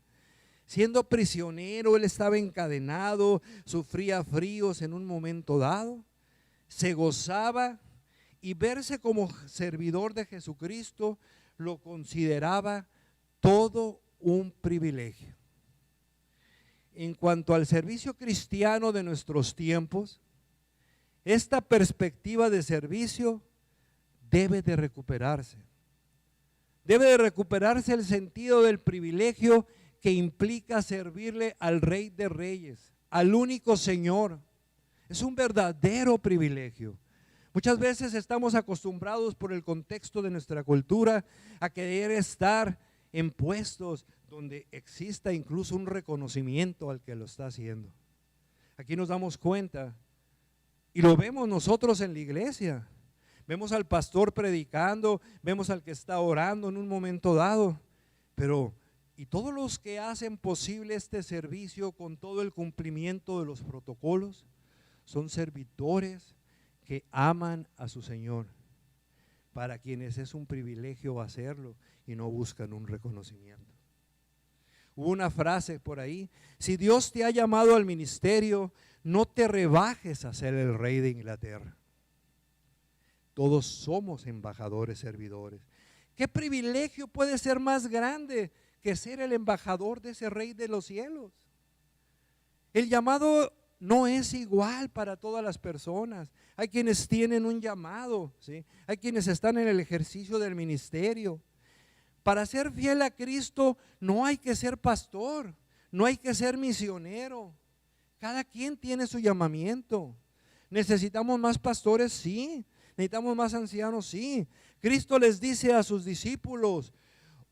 Siendo prisionero, él estaba encadenado, sufría fríos en un momento dado, se gozaba y verse como servidor de Jesucristo lo consideraba todo un privilegio. En cuanto al servicio cristiano de nuestros tiempos, esta perspectiva de servicio debe de recuperarse. Debe de recuperarse el sentido del privilegio que implica servirle al Rey de Reyes, al único Señor. Es un verdadero privilegio. Muchas veces estamos acostumbrados por el contexto de nuestra cultura a querer estar en puestos donde exista incluso un reconocimiento al que lo está haciendo. Aquí nos damos cuenta y lo vemos nosotros en la iglesia. Vemos al pastor predicando, vemos al que está orando en un momento dado, pero y todos los que hacen posible este servicio con todo el cumplimiento de los protocolos son servidores que aman a su Señor, para quienes es un privilegio hacerlo y no buscan un reconocimiento. Hubo una frase por ahí: si Dios te ha llamado al ministerio, no te rebajes a ser el rey de Inglaterra. Todos somos embajadores, servidores. ¿Qué privilegio puede ser más grande que ser el embajador de ese Rey de los cielos? El llamado no es igual para todas las personas. Hay quienes tienen un llamado, ¿sí? Hay quienes están en el ejercicio del ministerio. Para ser fiel a Cristo no hay que ser pastor, no hay que ser misionero. Cada quien tiene su llamamiento. ¿Necesitamos más pastores? Sí. ¿Necesitamos más ancianos? Sí. Cristo les dice a sus discípulos: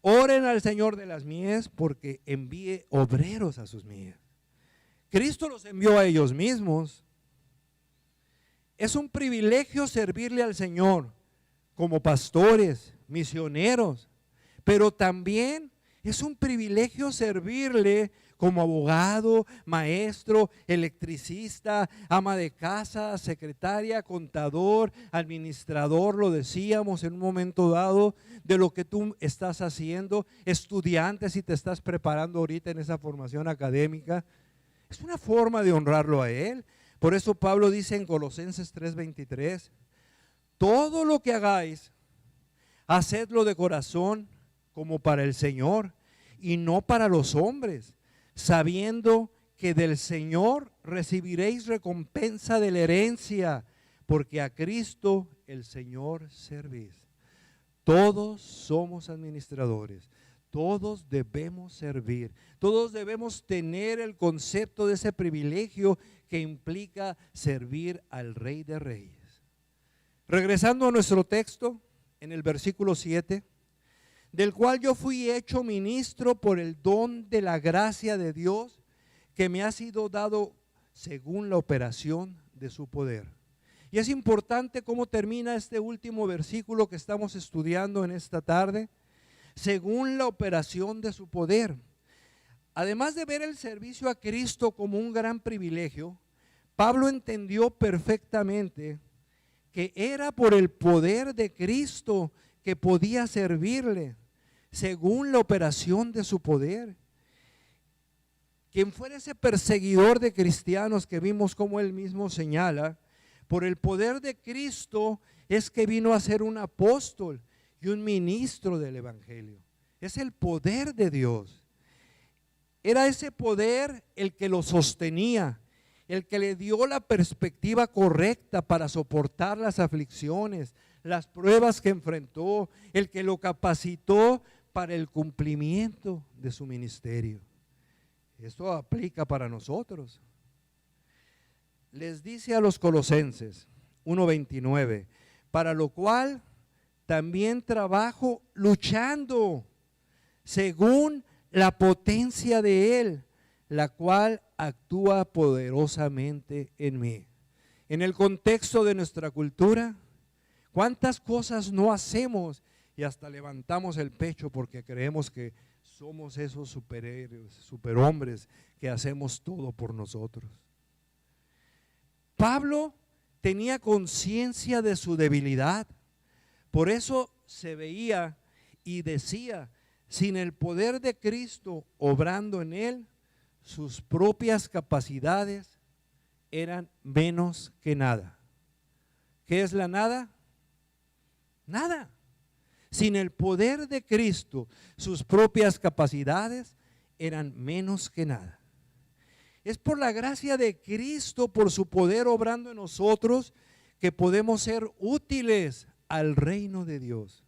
Oren al Señor de las mies porque envíe obreros a sus mies. Cristo los envió a ellos mismos. Es un privilegio servirle al Señor como pastores, misioneros, pero también es un privilegio servirle como abogado, maestro, electricista, ama de casa, secretaria, contador, administrador, lo decíamos en un momento dado, de lo que tú estás haciendo, estudiante si te estás preparando ahorita en esa formación académica. Es una forma de honrarlo a Él. Por eso Pablo dice en Colosenses 3:23, todo lo que hagáis, hacedlo de corazón como para el Señor y no para los hombres, sabiendo que del Señor recibiréis recompensa de la herencia, porque a Cristo el Señor servís. Todos somos administradores, todos debemos servir, todos debemos tener el concepto de ese privilegio que implica servir al Rey de Reyes. Regresando a nuestro texto, en el versículo 7, del cual yo fui hecho ministro por el don de la gracia de Dios que me ha sido dado según la operación de su poder. Y es importante cómo termina este último versículo que estamos estudiando en esta tarde, según la operación de su poder. Además de ver el servicio a Cristo como un gran privilegio, Pablo entendió perfectamente que era por el poder de Cristo que podía servirle, según la operación de su poder. Quien fuera ese perseguidor de cristianos que vimos como él mismo señala, por el poder de Cristo es que vino a ser un apóstol y un ministro del evangelio. Es el poder de Dios. Era ese poder el que lo sostenía, el que le dio la perspectiva correcta para soportar las aflicciones, las pruebas que enfrentó, el que lo capacitó para el cumplimiento de su ministerio. Esto aplica para nosotros. Les dice a los Colosenses 1:29, para lo cual también trabajo luchando según la potencia de Él, la cual actúa poderosamente en mí. En el contexto de nuestra cultura, ¿cuántas cosas no hacemos y hasta levantamos el pecho porque creemos que somos esos superhéroes, superhombres que hacemos todo por nosotros? Pablo tenía conciencia de su debilidad, por eso se veía y decía, sin el poder de Cristo obrando en él, sus propias capacidades eran menos que nada. ¿Qué es la nada? Nada. Sin el poder de Cristo, sus propias capacidades eran menos que nada. Es por la gracia de Cristo, por su poder obrando en nosotros, que podemos ser útiles al reino de Dios.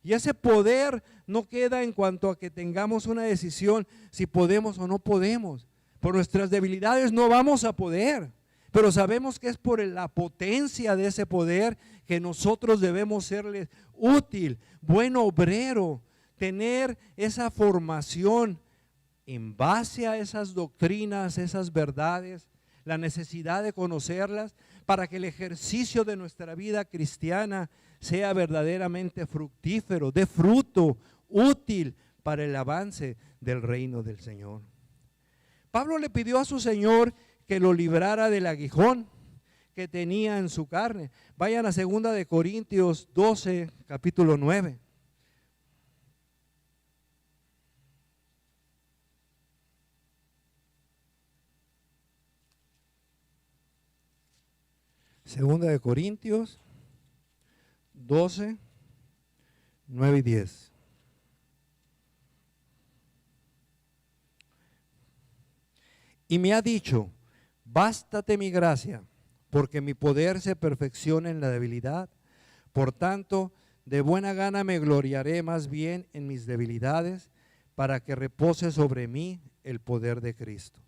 Y ese poder no queda en cuanto a que tengamos una decisión si podemos o no podemos. Por nuestras debilidades no vamos a poder, pero sabemos que es por la potencia de ese poder que nosotros debemos serles útil, buen obrero, tener esa formación en base a esas doctrinas, esas verdades, la necesidad de conocerlas para que el ejercicio de nuestra vida cristiana sea verdaderamente fructífero, de fruto, útil para el avance del reino del Señor. Pablo le pidió a su Señor que lo librara del aguijón que tenía en su carne. Vayan a 2 de Corintios 12, capítulo 9. Segunda de Corintios 12, 9 y 10. Y me ha dicho, bástate mi gracia, porque mi poder se perfecciona en la debilidad. Por tanto, de buena gana me gloriaré más bien en mis debilidades, para que repose sobre mí el poder de Cristo.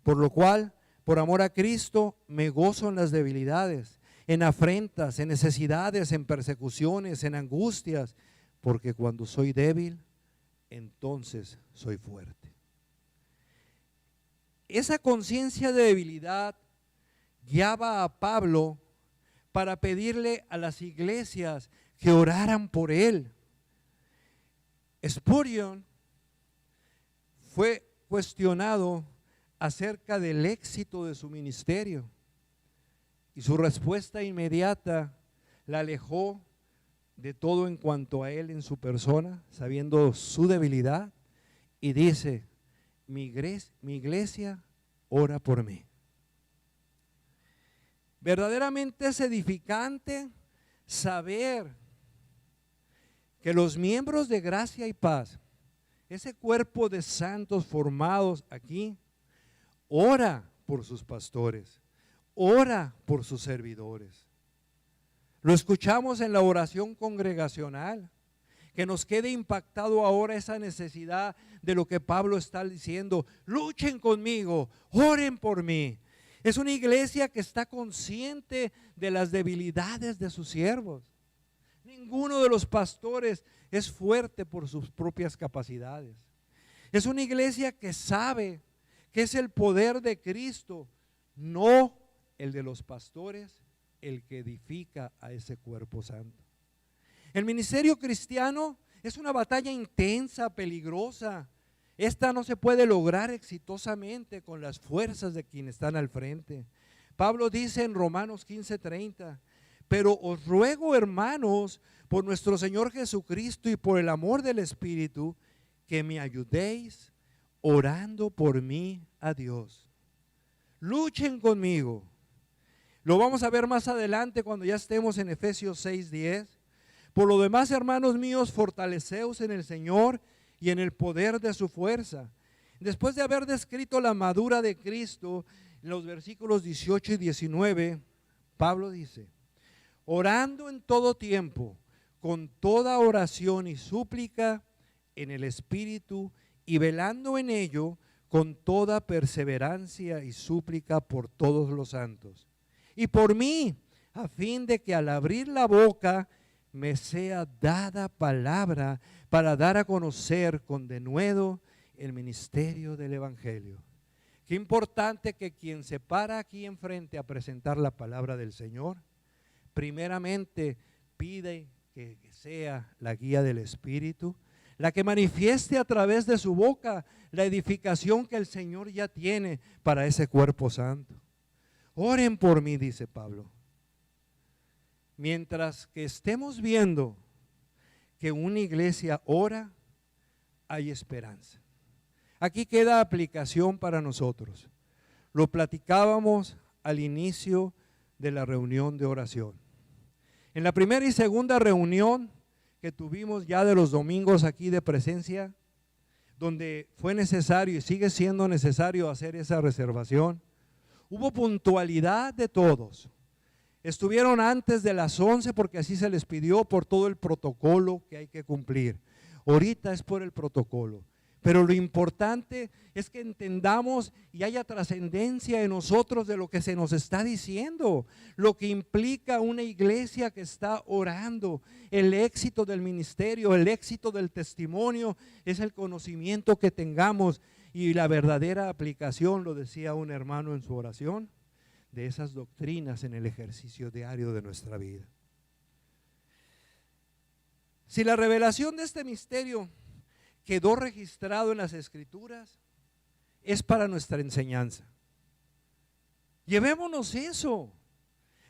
Por lo cual, por amor a Cristo, me gozo en las debilidades, en afrentas, en necesidades, en persecuciones, en angustias, porque cuando soy débil, entonces soy fuerte. Esa conciencia de debilidad guiaba a Pablo para pedirle a las iglesias que oraran por él. Spurgeon fue cuestionado acerca del éxito de su ministerio y su respuesta inmediata la alejó de todo en cuanto a él en su persona, sabiendo su debilidad, y dice: mi iglesia ora por mí. Verdaderamente es edificante saber que los miembros de Gracia y Paz, ese cuerpo de santos formados aquí, ora por sus pastores, ora por sus servidores. Lo escuchamos en la oración congregacional. Que nos quede impactado ahora esa necesidad de lo que Pablo está diciendo: luchen conmigo, oren por mí. Es una iglesia que está consciente de las debilidades de sus siervos. Ninguno de los pastores es fuerte por sus propias capacidades. Es una iglesia que sabe que es el poder de Cristo, no el de los pastores, el que edifica a ese cuerpo santo. El ministerio cristiano es una batalla intensa, peligrosa. Esta no se puede lograr exitosamente con las fuerzas de quienes están al frente. Pablo dice en Romanos 15:30: pero os ruego, hermanos, por nuestro Señor Jesucristo y por el amor del Espíritu, que me ayudéis orando por mí a Dios. Luchen conmigo. Lo vamos a ver más adelante cuando ya estemos en Efesios 6:10. Por lo demás, hermanos míos, fortaleceos en el Señor y en el poder de su fuerza. Después de haber descrito la armadura de Cristo, en los versículos 18 y 19, Pablo dice: orando en todo tiempo, con toda oración y súplica en el Espíritu, y velando en ello con toda perseverancia y súplica por todos los santos. Y por mí, a fin de que al abrir la boca me sea dada palabra para dar a conocer con denuedo el ministerio del Evangelio. Qué importante que quien se para aquí enfrente a presentar la palabra del Señor, primeramente pide que sea la guía del Espíritu, la que manifieste a través de su boca la edificación que el Señor ya tiene para ese cuerpo santo. Oren por mí, dice Pablo. Mientras que estemos viendo que una iglesia ora, hay esperanza. Aquí queda aplicación para nosotros. Lo platicábamos al inicio de la reunión de oración. En la primera y segunda reunión que tuvimos ya de los domingos aquí de presencia, donde fue necesario y sigue siendo necesario hacer esa reservación, hubo puntualidad de todos. Estuvieron antes de las 11 porque así se les pidió por todo el protocolo que hay que cumplir. Ahorita es por el protocolo. Pero lo importante es que entendamos y haya trascendencia en nosotros de lo que se nos está diciendo, lo que implica una iglesia que está orando. El éxito del ministerio, el éxito del testimonio es el conocimiento que tengamos y la verdadera aplicación, lo decía un hermano en su oración, de esas doctrinas en el ejercicio diario de nuestra vida. Si la revelación de este misterio quedó registrado en las Escrituras, es para nuestra enseñanza. Llevémonos eso,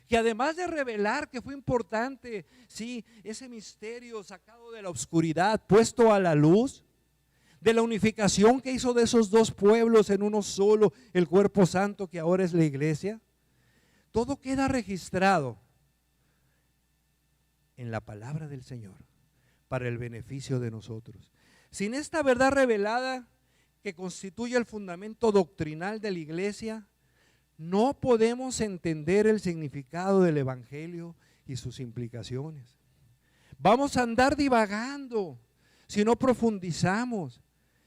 que además de revelar que fue importante, sí, ese misterio sacado de la oscuridad, puesto a la luz, de la unificación que hizo de esos dos pueblos en uno solo, el cuerpo santo que ahora es la iglesia, todo queda registrado en la palabra del Señor para el beneficio de nosotros. Sin esta verdad revelada que constituye el fundamento doctrinal de la iglesia, no podemos entender el significado del Evangelio y sus implicaciones. Vamos a andar divagando si no profundizamos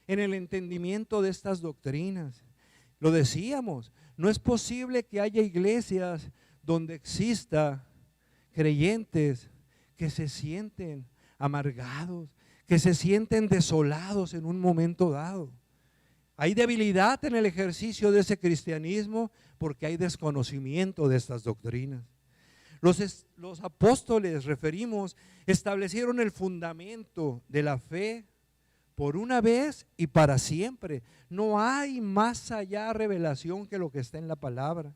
en el entendimiento de estas doctrinas. Lo decíamos, no es posible que haya iglesias donde exista creyentes que se sienten amargados, que se sienten desolados en un momento dado. Hay debilidad en el ejercicio de ese cristianismo porque hay desconocimiento de estas doctrinas. Los apóstoles, referimos, establecieron el fundamento de la fe por una vez y para siempre. No hay más allá revelación que lo que está en la palabra.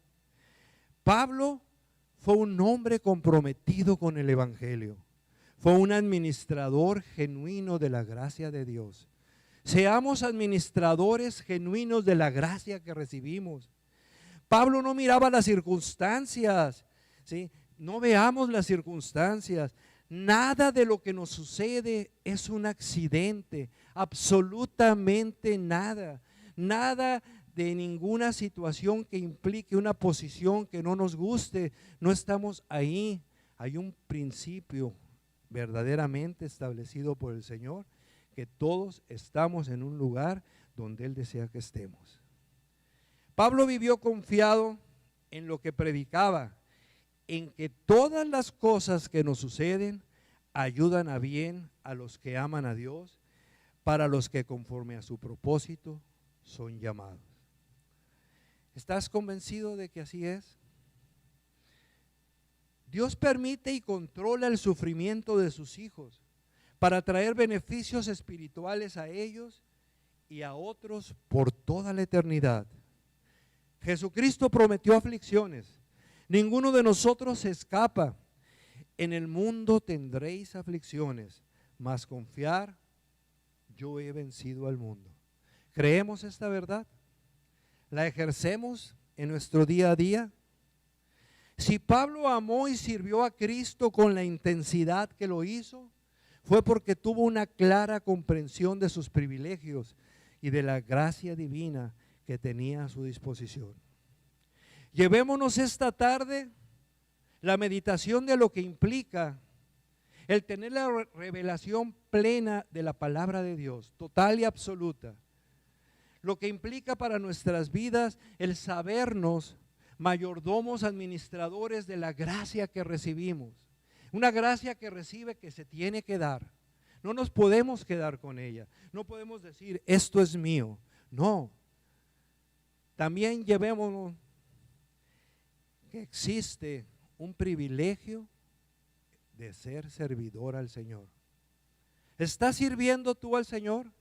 Pablo fue un hombre comprometido con el evangelio. Fue un administrador genuino de la gracia de Dios. Seamos administradores genuinos de la gracia que recibimos. Pablo no miraba las circunstancias, ¿sí? No veamos las circunstancias. Nada de lo que nos sucede es un accidente, absolutamente nada. Nada de ninguna situación que implique una posición que no nos guste. No estamos ahí. Hay un principio verdaderamente establecido por el Señor, que todos estamos en un lugar donde Él desea que estemos. Pablo vivió confiado en lo que predicaba, en que todas las cosas que nos suceden ayudan a bien a los que aman a Dios, para los que conforme a su propósito son llamados. ¿Estás convencido de que así es? Dios permite y controla el sufrimiento de sus hijos para traer beneficios espirituales a ellos y a otros por toda la eternidad. Jesucristo prometió aflicciones. Ninguno de nosotros se escapa. En el mundo tendréis aflicciones, mas confiar, yo he vencido al mundo. ¿Creemos esta verdad? ¿La ejercemos en nuestro día a día? Si Pablo amó y sirvió a Cristo con la intensidad que lo hizo, fue porque tuvo una clara comprensión de sus privilegios y de la gracia divina que tenía a su disposición. Llevémonos esta tarde la meditación de lo que implica el tener la revelación plena de la palabra de Dios, total y absoluta. Lo que implica para nuestras vidas el sabernos mayordomos, administradores de la gracia que recibimos. Una gracia que recibe que se tiene que dar. No nos podemos quedar con ella. No podemos decir, esto es mío. No. También llevémonos que existe un privilegio de ser servidor al Señor. ¿Estás sirviendo tú al Señor?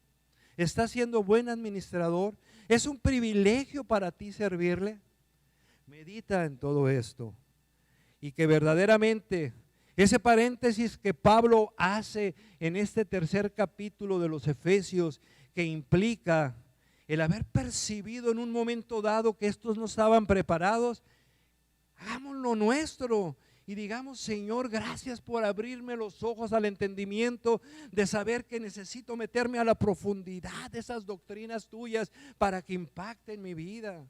¿Estás siendo buen administrador? ¿Es un privilegio para ti servirle? Medita en todo esto y que verdaderamente ese paréntesis que Pablo hace en este tercer capítulo de los Efesios, que implica el haber percibido en un momento dado que estos no estaban preparados, hagámoslo nuestro y digamos, Señor, gracias por abrirme los ojos al entendimiento de saber que necesito meterme a la profundidad de esas doctrinas tuyas para que impacten mi vida.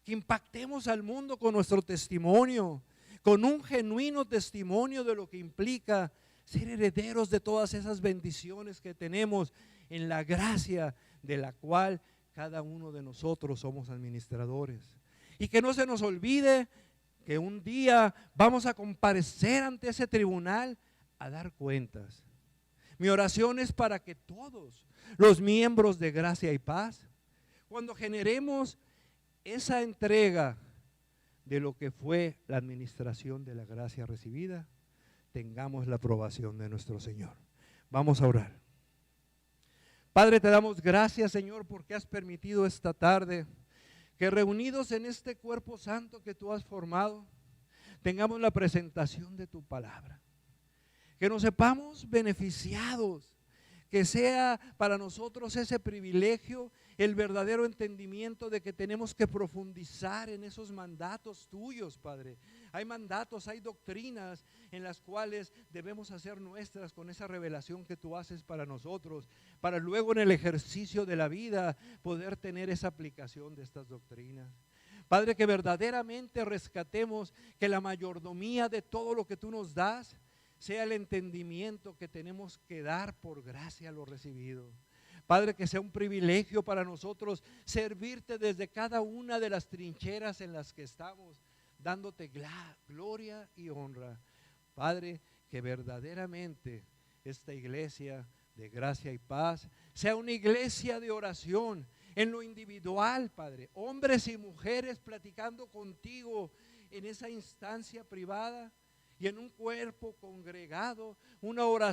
Que impactemos al mundo con nuestro testimonio, con un genuino testimonio de lo que implica ser herederos de todas esas bendiciones que tenemos en la gracia de la cual cada uno de nosotros somos administradores. Y que no se nos olvide que un día vamos a comparecer ante ese tribunal a dar cuentas. Mi oración es para que todos los miembros de Gracia y Paz, cuando generemos esa entrega de lo que fue la administración de la gracia recibida, tengamos la aprobación de nuestro Señor. Vamos a orar. Padre, te damos gracias, Señor, porque has permitido esta tarde que reunidos en este cuerpo santo que tú has formado, tengamos la presentación de tu palabra. Que nos sepamos beneficiados, que sea para nosotros ese privilegio, el verdadero entendimiento de que tenemos que profundizar en esos mandatos tuyos, Padre. Hay mandatos, hay doctrinas en las cuales debemos hacer nuestras con esa revelación que tú haces para nosotros, para luego en el ejercicio de la vida poder tener esa aplicación de estas doctrinas. Padre, que verdaderamente rescatemos que la mayordomía de todo lo que tú nos das sea el entendimiento que tenemos que dar por gracia lo recibido. Padre, que sea un privilegio para nosotros servirte desde cada una de las trincheras en las que estamos, dándote gloria y honra. Padre, que verdaderamente esta iglesia de gracia y paz, sea una iglesia de oración, en lo individual, Padre, hombres y mujeres platicando contigo en esa instancia privada y en un cuerpo congregado, una oración